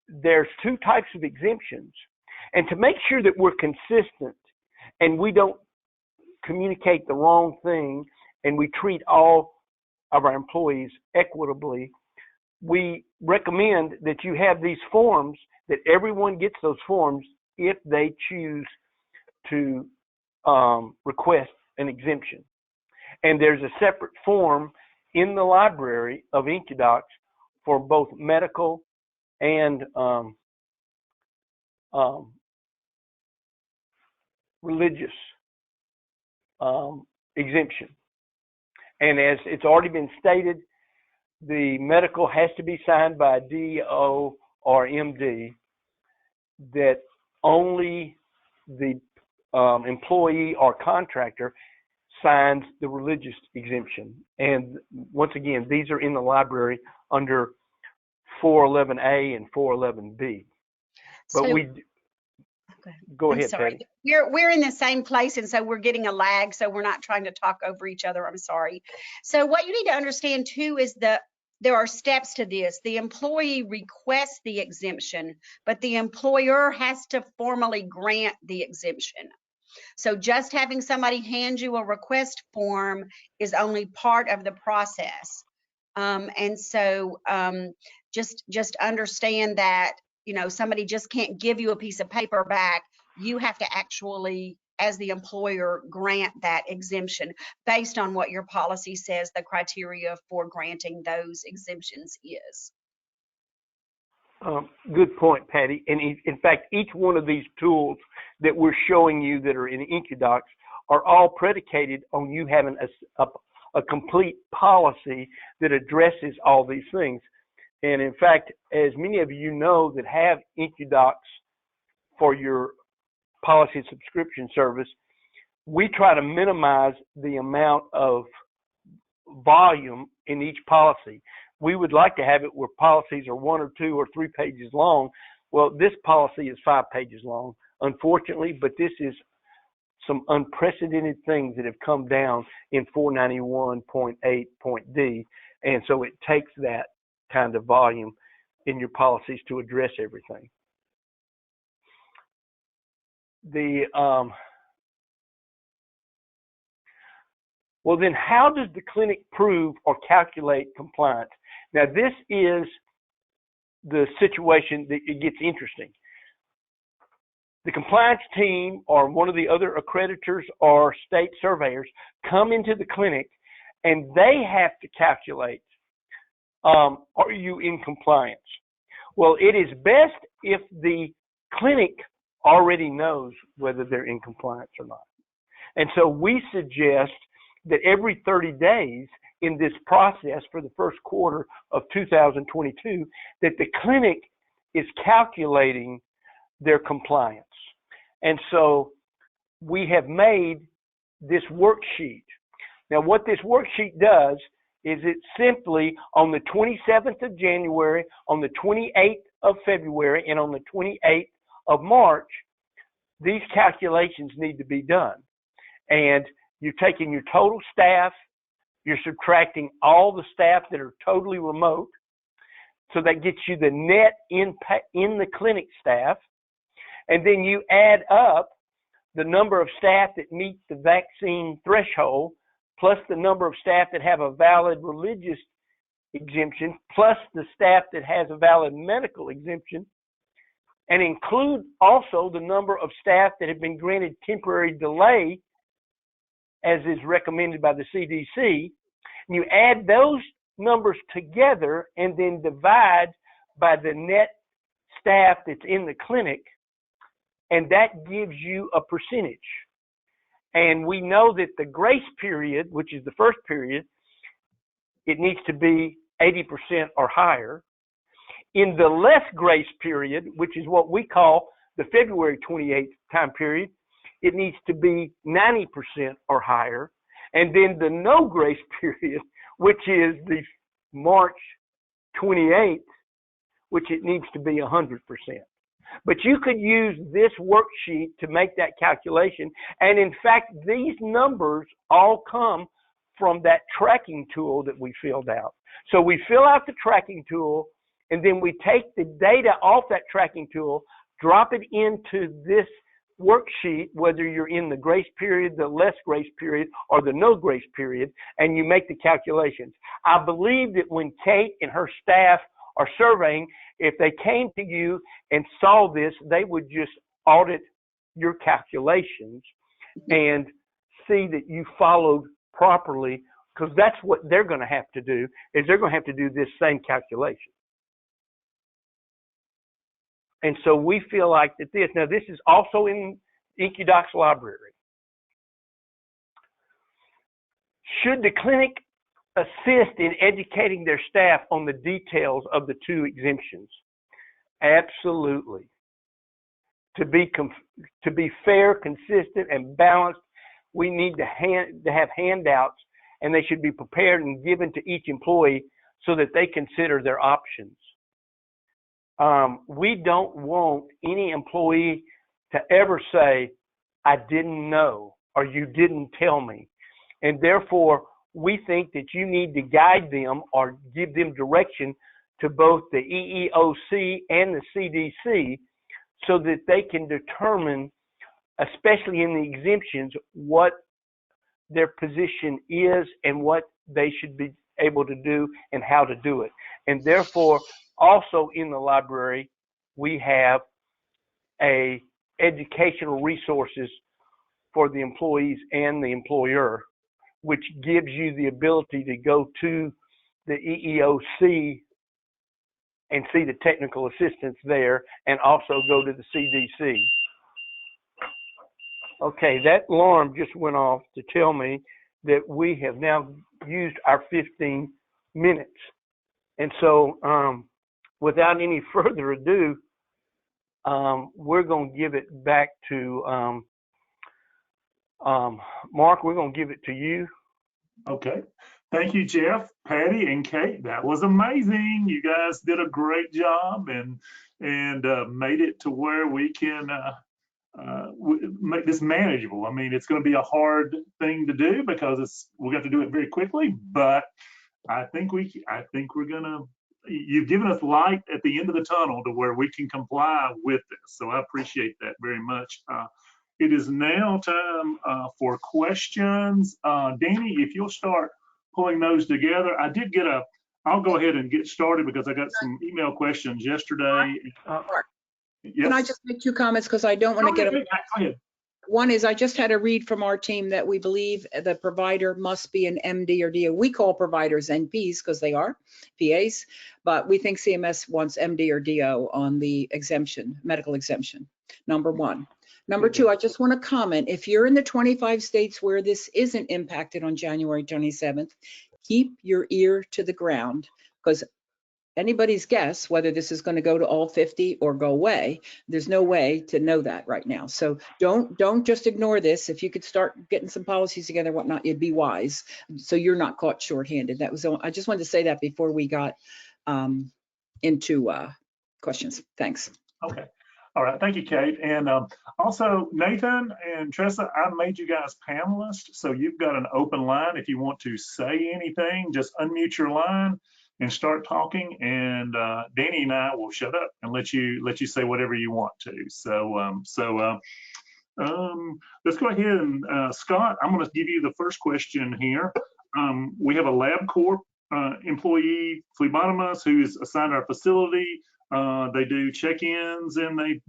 there's two types of exemptions. And to make sure that we're consistent and we don't communicate the wrong thing and we treat all of our employees equitably, we recommend that you have these forms, that everyone gets those forms if they choose to request an exemption. And there's a separate form in the library of InQdocs for both medical and religious exemption. And as it's already been stated, the medical has to be signed by a DO or MD, that only the employee or contractor signs the religious exemption. And once again, these are in the library under 411A and 411B. But So, go ahead, I'm sorry. Patty. We're in the same place, and so we're getting a lag, so we're not trying to talk over each other. I'm sorry. So what you need to understand too is there are steps to this. The employee requests the exemption, but the employer has to formally grant the exemption. So just having somebody hand you a request form is only part of the process. And so just understand that, somebody just can't give you a piece of paper back. You have to actually, as the employer, grant that exemption based on what your policy says the criteria for granting those exemptions is. Good point, Patty. And in fact, each one of these tools that we're showing you that are in InQdocs are all predicated on you having a complete policy that addresses all these things. And in fact, as many of you know that have InQdocs for your policy and subscription service, we try to minimize the amount of volume in each policy. We would like to have it where policies are 1 or 2 or 3 pages long. Well, this policy is 5 pages long, unfortunately, but this is some unprecedented things that have come down in 491.8.d, and so it takes that kind of volume in your policies to address everything. Well, then how does the clinic prove or calculate compliance? Now, this is the situation that it gets interesting. The compliance team or one of the other accreditors or state surveyors come into the clinic and they have to calculate, are you in compliance? Well, it is best if the clinic already knows whether they're in compliance or not. And so we suggest that every 30 days in this process for the first quarter of 2022, that the clinic is calculating their compliance. And so we have made this worksheet. Now, what this worksheet does is it simply, on the 27th of January, on the 28th of February, and on the 28th of March, these calculations need to be done. And you're taking your total staff, you're subtracting all the staff that are totally remote, so that gets you the net impact in the clinic staff, and then you add up the number of staff that meet the vaccine threshold, plus the number of staff that have a valid religious exemption, plus the staff that has a valid medical exemption, and include also the number of staff that have been granted temporary delay, as is recommended by the CDC. And you add those numbers together and then divide by the net staff that's in the clinic, and that gives you a percentage. And we know that the grace period, which is the first period, it needs to be 80% or higher. In the less grace period, which is what we call the February 28th time period, it needs to be 90% or higher. And then the no grace period, which is the March 28th, which it needs to be 100%. But you could use this worksheet to make that calculation. And in fact, these numbers all come from that tracking tool that we filled out. So we fill out the tracking tool, and then we take the data off that tracking tool, drop it into this worksheet, whether you're in the grace period, the less grace period, or the no grace period, and you make the calculations. I believe that when Kate and her staff are surveying, if they came to you and saw this, they would just audit your calculations and see that you followed properly, because that's what they're going to have to do, is they're going to have to do this same calculation. And so we feel like that this is also in InQdocs library. Should the clinic assist in educating their staff on the details of the two exemptions? Absolutely. To be fair, consistent, and balanced, we need to have handouts, and they should be prepared and given to each employee so that they consider their options. We don't want any employee to ever say, I didn't know, or you didn't tell me. And therefore, we think that you need to guide them or give them direction to both the EEOC and the CDC so that they can determine, especially in the exemptions, what their position is and what they should be able to do and how to do it. And therefore, also in the library, we have educational resources for the employees and the employer, which gives you the ability to go to the EEOC and see the technical assistance there, and also go to the CDC. Okay, that alarm just went off to tell me that we have now used our 15 minutes. And so without any further ado, we're going to give it back to Mark. We're going to give it to you. Okay. Thank you, Jeff, Patty, and Kate. That was amazing. You guys did a great job and made it to where we can make this manageable. I mean, it's going to be a hard thing to do because we got to do it very quickly, but I think we're going to. You've given us light at the end of the tunnel to where we can comply with this. So I appreciate that very much. It is now time for questions. Danny, if you'll start pulling those together. I'll go ahead and get started because I got some email questions yesterday. Yes? Can I just make 2 comments because I don't want to get them. Go ahead. One is I just had a read from our team that we believe the provider must be an MD or DO. We call providers NPs because they are PAs, but we think CMS wants MD or DO on the exemption, medical exemption, number 1. Number 2, I just want to comment, if you're in the 25 states where this isn't impacted on January 27th, keep your ear to the ground, because anybody's guess whether this is going to go to all 50 or go away. There's no way to know that right now. So don't just ignore this. If you could start getting some policies together, whatnot, you'd be wise. So you're not caught short-handed. I just wanted to say that before we got into questions. Thanks. Okay. All right. Thank you, Kate. And also, Nathan and Tressa, I made you guys panelists. So you've got an open line. If you want to say anything, just unmute your line and start talking, and Danny and I will shut up and let you say whatever you want to. So let's go ahead and Scott, I'm going to give you the first question here. We have a LabCorp employee, phlebotomist, who is assigned to our facility. They do check-ins and they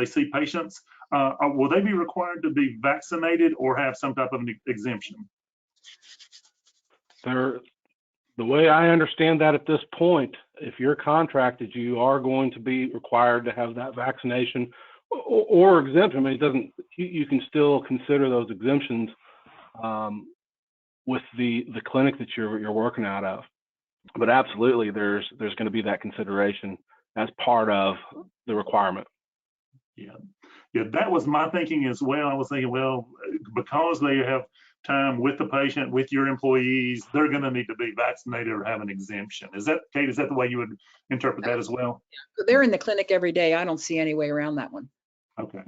see patients. Will they be required to be vaccinated or have some type of an exemption? The way I understand that at this point, if you're contracted, you are going to be required to have that vaccination or exempt. I mean, you can still consider those exemptions with the clinic that you're working out of. But absolutely, there's going to be that consideration as part of the requirement. Yeah, that was my thinking as well. I was thinking, well, because they have time with the patient, with your employees, they're going to need to be vaccinated or have an exemption. Is that, Kate, is that the way you would interpret that as well? They're in the clinic every day. I don't see any way around that one. Okay.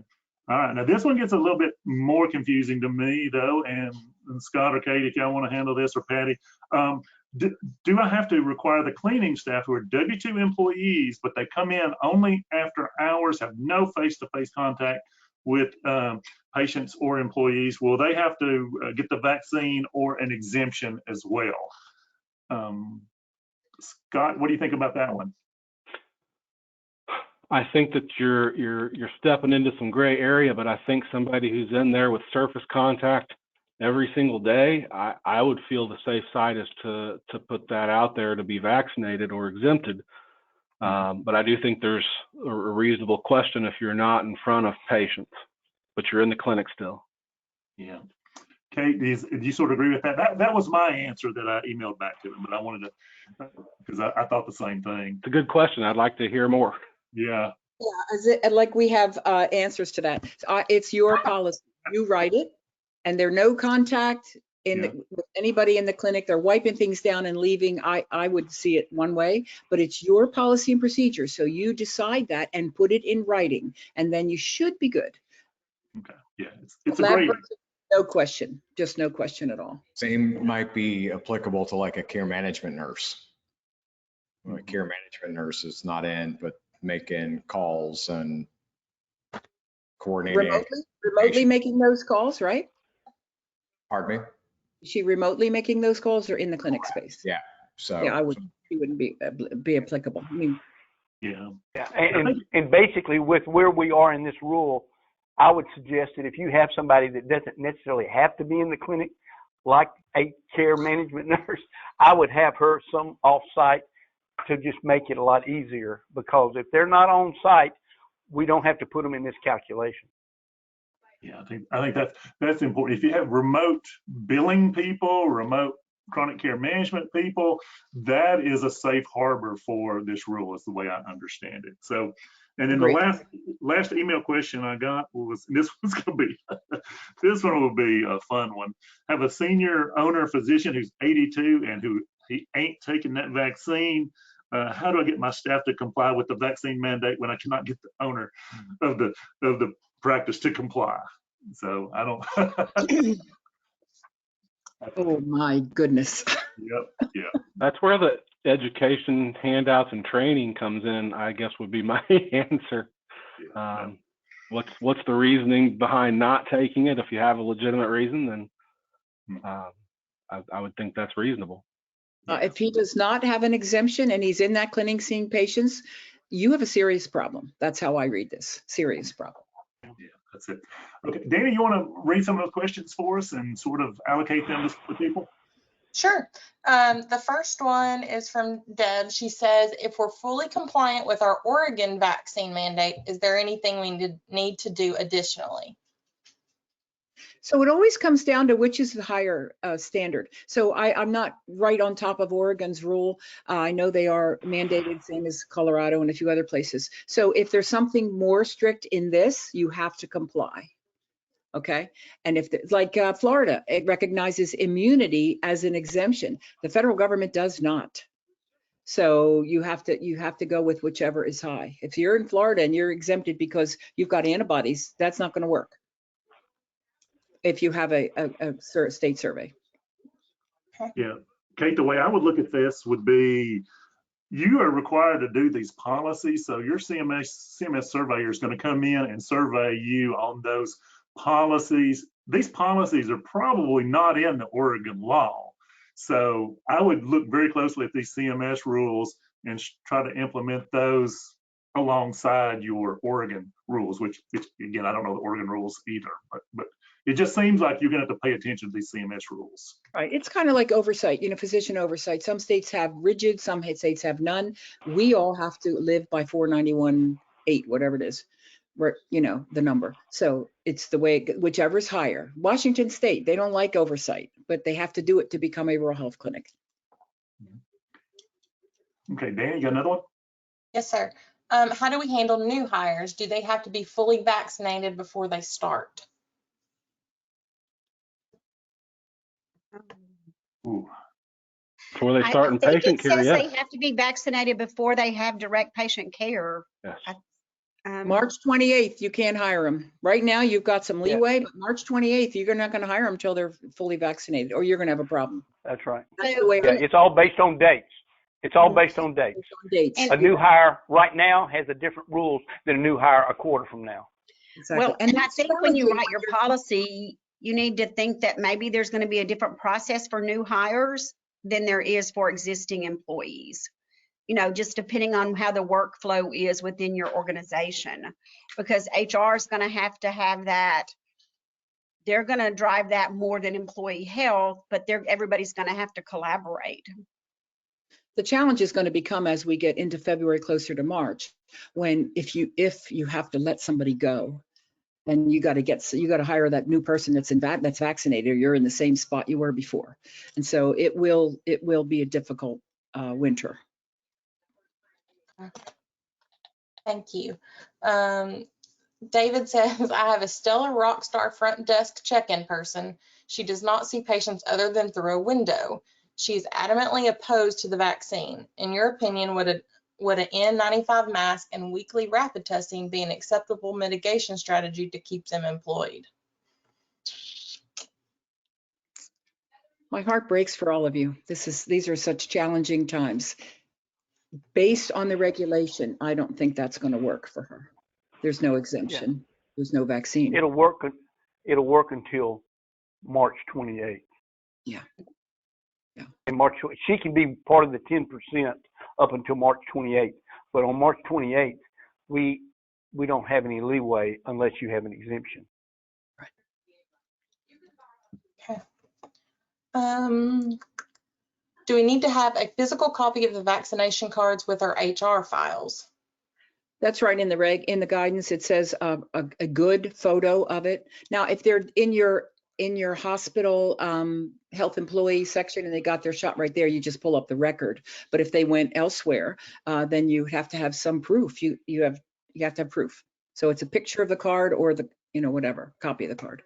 All right. Now this one gets a little bit more confusing to me though. And Scott or Kate, if y'all want to handle this, or Patty, do I have to require the cleaning staff who are W-2 employees, but they come in only after hours, have no face-to-face contact with patients or employees? Will they have to get the vaccine or an exemption as well? Scott, what do you think about that one? I think that you're stepping into some gray area, but I think somebody who's in there with surface contact every single day, I would feel the safe side is to put that out there to be vaccinated or exempted. But I do think there's a reasonable question if you're not in front of patients, but you're in the clinic still. Yeah. Kate, do you sort of agree with that? That was my answer that I emailed back to him, but I wanted to, because I thought the same thing. It's a good question. I'd like to hear more. Yeah. Yeah, like we have answers to that. It's your policy. You write it, and there's no contact with anybody in the clinic. They're wiping things down and leaving. I would see it one way, but it's your policy and procedure. So you decide that and put it in writing, and then you should be good. Okay. Yeah, it's a great. No question, just no question at all. Same might be applicable to like a care management nurse. A care management nurse is not in, but making calls and coordinating. Remotely making those calls, right? Pardon me? Is she remotely making those calls or in the clinic space? Yeah. So yeah, she wouldn't be applicable. I mean, yeah. And basically with where we are in this rule, I would suggest that if you have somebody that doesn't necessarily have to be in the clinic, like a care management nurse, I would have her some off-site to just make it a lot easier, because if they're not on site, we don't have to put them in this calculation. Yeah, I think that's important. If you have remote billing people, remote chronic care management people, that is a safe harbor for this rule, is the way I understand it. So, and then the last email question I got was, this one's gonna be, this one will be a fun one. Have a senior owner physician who's 82 and who he ain't taking that vaccine. How do I get my staff to comply with the vaccine mandate when I cannot get the owner of the practice to comply? So I don't. Oh my goodness. Yep. Yeah. That's where the education handouts and training comes in, I guess, would be my answer. Yeah. What's the reasoning behind not taking it? If you have a legitimate reason, then I would think that's reasonable. If he does not have an exemption and he's in that clinic seeing patients, you have a serious problem. That's how I read this. Serious problem. Yeah, that's it. Okay, Dana, you want to read some of those questions for us and sort of allocate them to the people? Sure. The first one is from Deb. She says, if we're fully compliant with our Oregon vaccine mandate, is there anything we need to do additionally? So it always comes down to which is the higher standard. So I'm not right on top of Oregon's rule. I know they are mandated, same as Colorado and a few other places. So if there's something more strict in this, you have to comply. Okay. And if like Florida, it recognizes immunity as an exemption. The federal government does not. So you have to go with whichever is high. If you're in Florida and you're exempted because you've got antibodies, that's not going to work if you have a state survey. Yeah, Kate, the way I would look at this would be, you are required to do these policies. So your CMS surveyor is going to come in and survey you on those policies. These policies are probably not in the Oregon law. So I would look very closely at these CMS rules and try to implement those alongside your Oregon rules, which again, I don't know the Oregon rules either, but it just seems like you're going to have to pay attention to these CMS rules. Right. It's kind of like oversight, physician oversight. Some states have rigid, some states have none. We all have to live by 491.8, whatever it is, the number. So it's the way, whichever is higher. Washington State, they don't like oversight, but they have to do it to become a rural health clinic. Okay, Dan, you got another one? Yes, sir. How do we handle new hires? Do they have to be fully vaccinated before they start? Ooh. Before they start in I think patient it care, says yes. they have to be vaccinated before they have direct patient care. Yes. March 28th, you can't hire them. Right now, you've got some leeway, but March 28th, you're not going to hire them until they're fully vaccinated, or you're going to have a problem. That's right. That's the way Yeah, it's all based on dates. It's all based on dates. dates. And- A new hire right now has a different rules than a new hire a quarter from now. Exactly. Well, and I that's think when you challenging write your you're- policy, you need to think that maybe there's going to be a different process for new hires than there is for existing employees. You know, just depending on how the workflow is within your organization, because HR is going to have that. They're going to drive that more than employee health, but everybody's going to have to collaborate. The challenge is going to become as we get into February, closer to March, when if you have to let somebody go, and you got to hire that new person that's vaccinated, or you're in the same spot you were before, and so it will be a difficult winter. Thank you. David says, I have a stellar rock star front desk check-in person. She does not see patients other than through a window. She is adamantly opposed to the vaccine. In your opinion, would an N95 mask and weekly rapid testing be an acceptable mitigation strategy to keep them employed? My heart breaks for all of you. These are such challenging times. Based on the regulation, I don't think that's going to work for her. There's no exemption. There's no vaccine. It'll work until March 28th. Yeah. And she can be part of the 10% up until March 28th. But on March 28th, we don't have any leeway unless you have an exemption. Okay. Do we need to have a physical copy of the vaccination cards with our HR files? That's right in the guidance. It says a good photo of it. Now, if they're in your hospital health employee section and they got their shot right there, you just pull up the record. But if they went elsewhere, then you have to have some proof. You have to have proof. So it's a picture of the card or the whatever copy of the card.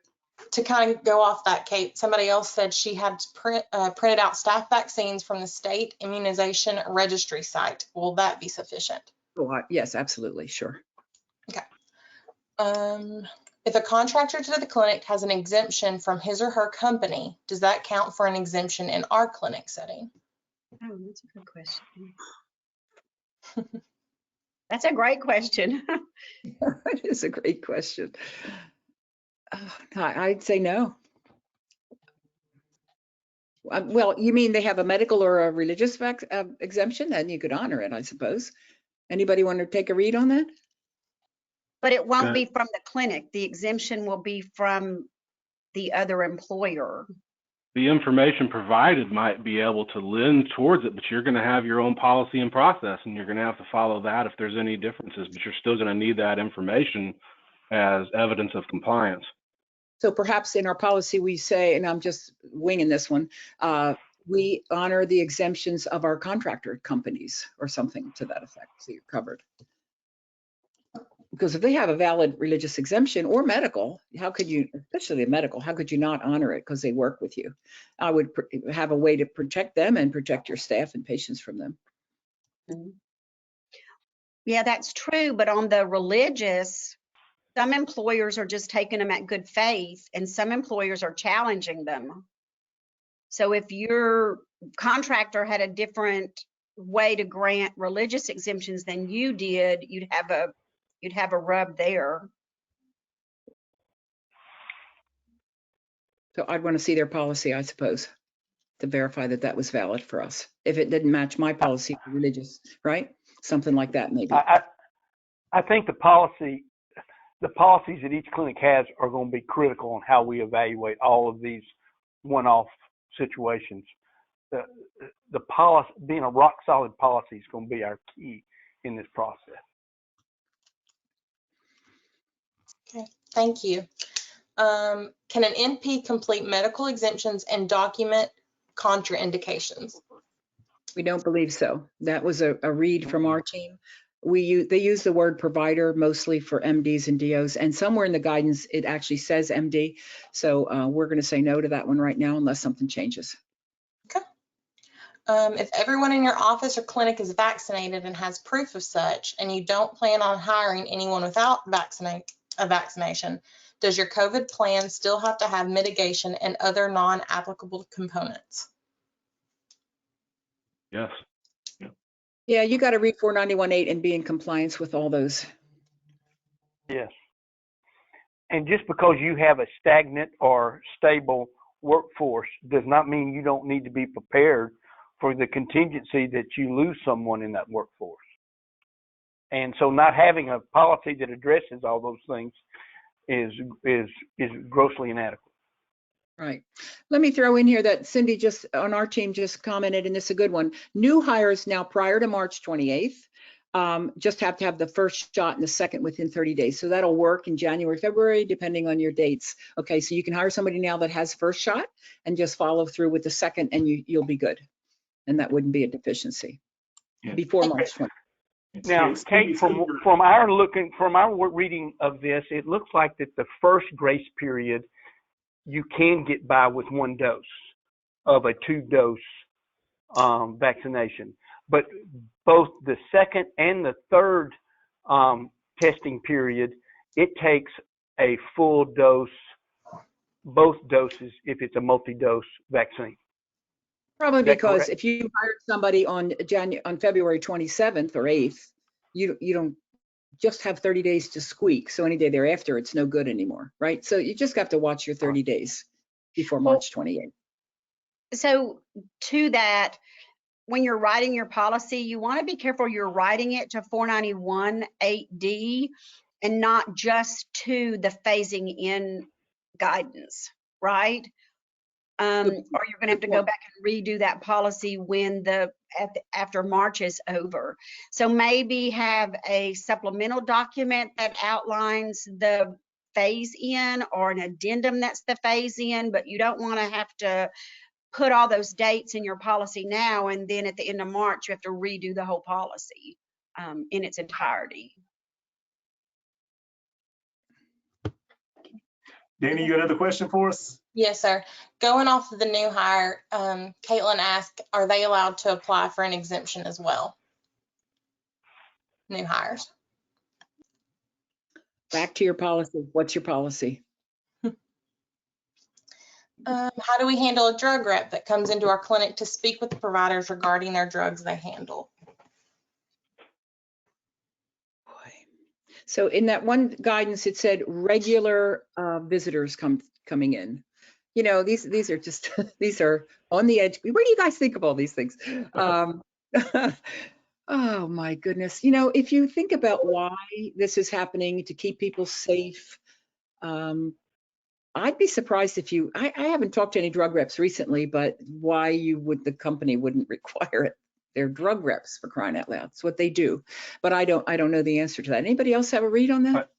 To kind of go off that, Kate, somebody else said she had printed out staff vaccines from the state immunization registry site. Will that be sufficient? Oh, yes, absolutely, sure. Okay. If a contractor to the clinic has an exemption from his or her company, does that count for an exemption in our clinic setting? Oh, that's a good question. That's a great question. That is a great question. I'd say no. Well, you mean they have a medical or a religious exemption? Then you could honor it, I suppose. Anybody want to take a read on that? But it won't be from the clinic. The exemption will be from the other employer. The information provided might be able to lend towards it, but you're going to have your own policy and process, and you're going to have to follow that if there's any differences, but you're still going to need that information as evidence of compliance. So perhaps in our policy, we say, and I'm just winging this one, we honor the exemptions of our contractor companies or something to that effect, so you're covered. Because if they have a valid religious exemption or medical, how could you, especially the medical, how could you not honor it because they work with you? I would have a way to protect them and protect your staff and patients from them. Yeah, that's true. But on the religious, some employers are just taking them at good faith and some employers are challenging them. So if your contractor had a different way to grant religious exemptions than you did, you'd have a rub there. So I'd want to see their policy, I suppose, to verify that that was valid for us. If it didn't match my policy for religious, right? Something like that, maybe. I think the policies that each clinic has are going to be critical on how we evaluate all of these one-off situations. The policy, being a rock solid policy, is going to be our key in this process. Okay, thank you. Can an NP complete medical exemptions and document contraindications? We don't believe so. That was a read from our team. They use the word provider mostly for MDs and DOs, and somewhere in the guidance, it actually says MD. So we're going to say no to that one right now unless something changes. Okay. If everyone in your office or clinic is vaccinated and has proof of such, and you don't plan on hiring anyone without a vaccination, does your COVID plan still have to have mitigation and other non-applicable components? Yes. Yeah, you got to read 491.8 and be in compliance with all those. Yes. And just because you have a stagnant or stable workforce does not mean you don't need to be prepared for the contingency that you lose someone in that workforce. And so not having a policy that addresses all those things is grossly inadequate. Right. Let me throw in here that Cindy just on our team just commented, and this is a good one. New hires now prior to March 28th just have to have the first shot and the second within 30 days. So that'll work in January, February, depending on your dates. Okay, so you can hire somebody now that has first shot and just follow through with the second, and you'll be good. And that wouldn't be a deficiency before March 20th. Now, Kate, from our reading of this, it looks like that the first grace period you can get by with one dose of a 2-dose vaccination, but both the second and the third testing period, it takes a full dose, both doses, if it's a multi-dose vaccine. Probably because if you hired somebody on February 27th or 8th, you don't just have 30 days to squeak. So any day thereafter, it's no good anymore, right? So you just have to watch your 30 days before March 28th. So to that, when you're writing your policy, you want to be careful you're writing it to 491.8D and not just to the phasing in guidance, right? Or you're going to have to go back and redo that policy when after March is over. So maybe have a supplemental document that outlines the phase in or an addendum that's the phase in, but you don't want to have to put all those dates in your policy now, and then at the end of March, you have to redo the whole policy in its entirety. Danny, you got another question for us? Yes, sir. Going off of the new hire, Caitlin asked, are they allowed to apply for an exemption as well? New hires. Back to your policy. What's your policy? How do we handle a drug rep that comes into our clinic to speak with the providers regarding their drugs they handle? So in that one guidance, it said regular visitors coming in. You know, these are just, these are on the edge. Where do you guys think of all these things? Oh my goodness. You know, if you think about why this is happening to keep people safe, I'd be surprised if I haven't talked to any drug reps recently, but why the company wouldn't require it. They're drug reps, for crying out loud. It's what they do. But I don't know the answer to that. Anybody else have a read on that?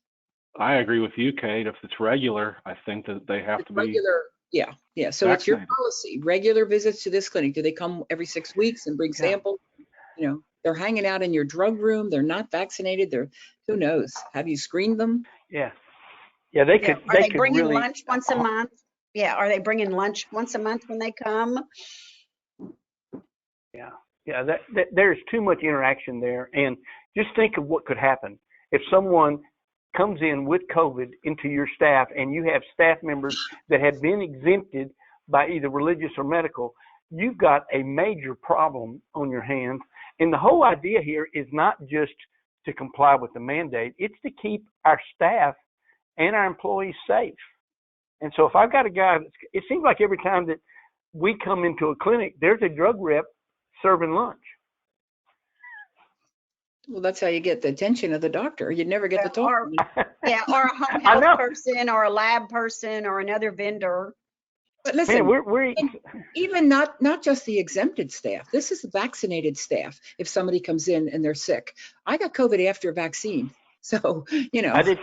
I agree with you, Kate. If it's regular, I think that they have to be regular. Yeah. So vaccinated. It's your policy. Regular visits to this clinic. Do they come every 6 weeks and bring samples? You know, they're hanging out in your drug room. They're not vaccinated. Who knows? Have you screened them? Yeah. Yeah, they could. Are they bringing lunch once a month? Yeah. Are they bringing lunch once a month when they come? Yeah. There's too much interaction there, and just think of what could happen if someone comes in with COVID into your staff, and you have staff members that have been exempted by either religious or medical. You've got a major problem on your hands, and the whole idea here is not just to comply with the mandate; it's to keep our staff and our employees safe. And so if I've got a guy, it seems like every time that we come into a clinic, there's a drug rep serving lunch. Well, that's how you get the attention of the doctor. You'd never get to talk to him. Yeah, or a home health person or a lab person or another vendor. But listen, even not just the exempted staff. This is the vaccinated staff. If somebody comes in and they're sick, I got COVID after a vaccine. So, you know. I did.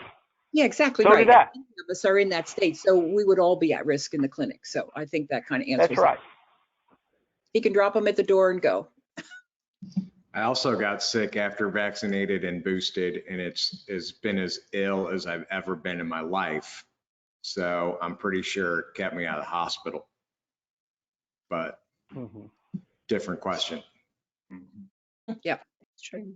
Yeah, exactly so right. Did I. Many of us are in that state, so we would all be at risk in the clinic. So I think that kind of answers. That's right. He can drop them at the door and go. I also got sick after vaccinated and boosted, and it's been as ill as I've ever been in my life. So I'm pretty sure it kept me out of the hospital. But different question. Yep. It's true.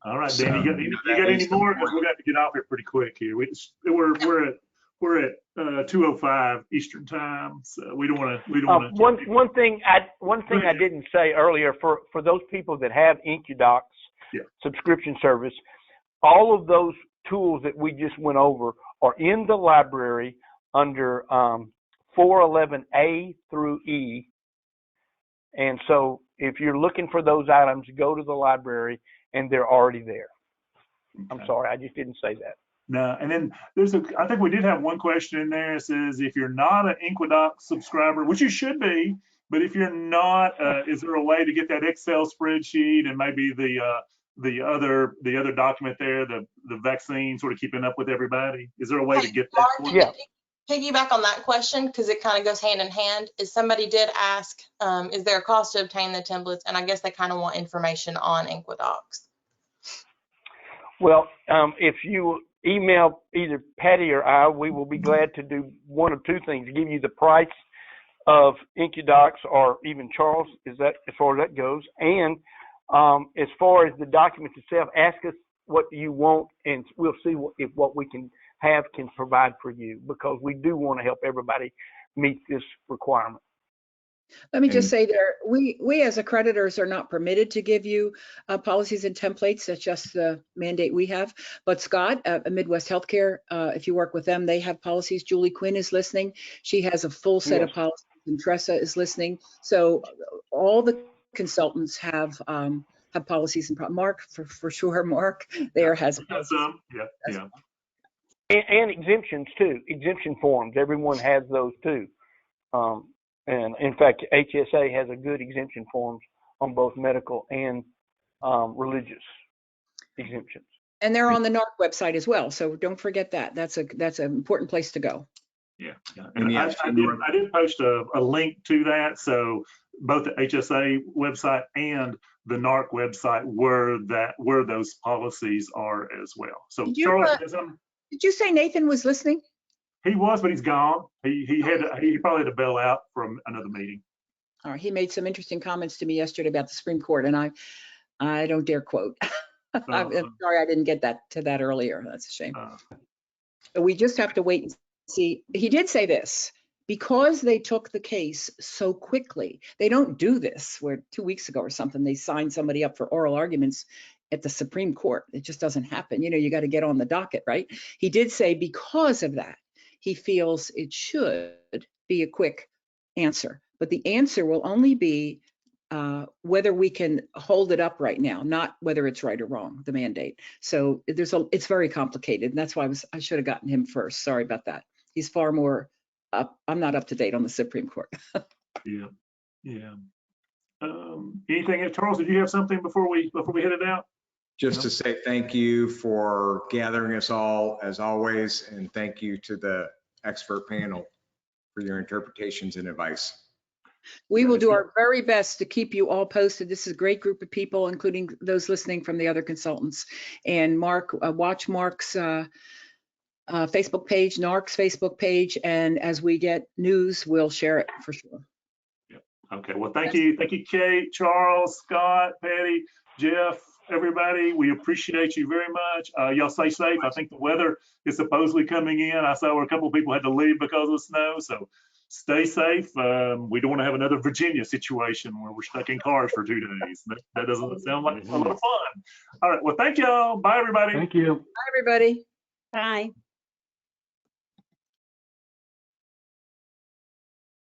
All right, So, Dan, you got any more? Because we got to get off here pretty quick here. We're at 2:05 Eastern time, so we don't want to. One thing I didn't say earlier, for those people that have InQdocs subscription service, all of those tools that we just went over are in the library under 411A through E. And so if you're looking for those items, go to the library and they're already there. Okay. I'm sorry, I just didn't say that. No, and then I think we did have one question in there. It says, if you're not an InQdocs subscriber, which you should be, but if you're not, is there a way to get that Excel spreadsheet and maybe the other document there, the vaccine, sort of keeping up with everybody? Is there a way to get that? Mark, yeah. Piggyback on that question, because it kind of goes hand in hand, is somebody did ask, is there a cost to obtain the templates? And I guess they kind of want information on InQdocs. Well, if you email either Patty or I, we will be glad to do one of two things: give you the price of InQdocs, or even Charles, is that as far as that goes. And as far as the document itself, ask us what you want, and we'll see if what we can provide for you, because we do want to help everybody meet this requirement. Let me just say there, we as accreditors are not permitted to give you policies and templates. That's just the mandate we have. But Scott at Midwest Healthcare, if you work with them, they have policies. Julie Quinn is listening. She has a full set of policies, and Tressa is listening. So all the consultants have policies, and Mark for sure. Mark there has some. Yeah. And exemptions too, exemption forms. Everyone has those too. And in fact, HSA has a good exemption forms on both medical and religious exemptions. And they're on the NARC website as well. So don't forget that. That's an important place to go. Yeah. And I did post a link to that. So both the HSA website and the NARC website where those policies are as well. So Charles, did you say Nathan was listening? He was, but he's gone. He probably had to bail out from another meeting. All right. He made some interesting comments to me yesterday about the Supreme Court, and I don't dare quote. I'm sorry I didn't get to that earlier. That's a shame. But we just have to wait and see. He did say this: because they took the case so quickly, they don't do this where 2 weeks ago or something they signed somebody up for oral arguments at the Supreme Court. It just doesn't happen. You got to get on the docket, right? He did say because of that, he feels it should be a quick answer, but the answer will only be whether we can hold it up right now, not whether it's right or wrong, the mandate. So it's very complicated, and that's why I should have gotten him first. Sorry about that. He's far more up. I'm not up to date on the Supreme Court. Yeah. Anything else, Charles? Did you have something before we headed out? Just to say thank you for gathering us all as always, and thank you to the expert panel for your interpretations and advice. We will do our very best to keep you all posted. This is a great group of people, including those listening from the other consultants. And Mark, watch Mark's Facebook page, NARC's Facebook page, and as we get news, we'll share it for sure. Yeah. Okay. Well, thank you, Kate, Charles, Scott, Patty, Jeff, everybody. We appreciate you very much. Y'all stay safe. I think the weather is supposedly coming in. I saw where a couple of people had to leave because of snow. So stay safe. We don't want to have another Virginia situation where we're stuck in cars for 2 days. That doesn't sound like a lot of fun. All right. Well, thank y'all. Bye, everybody. Thank you. Bye, everybody. Bye.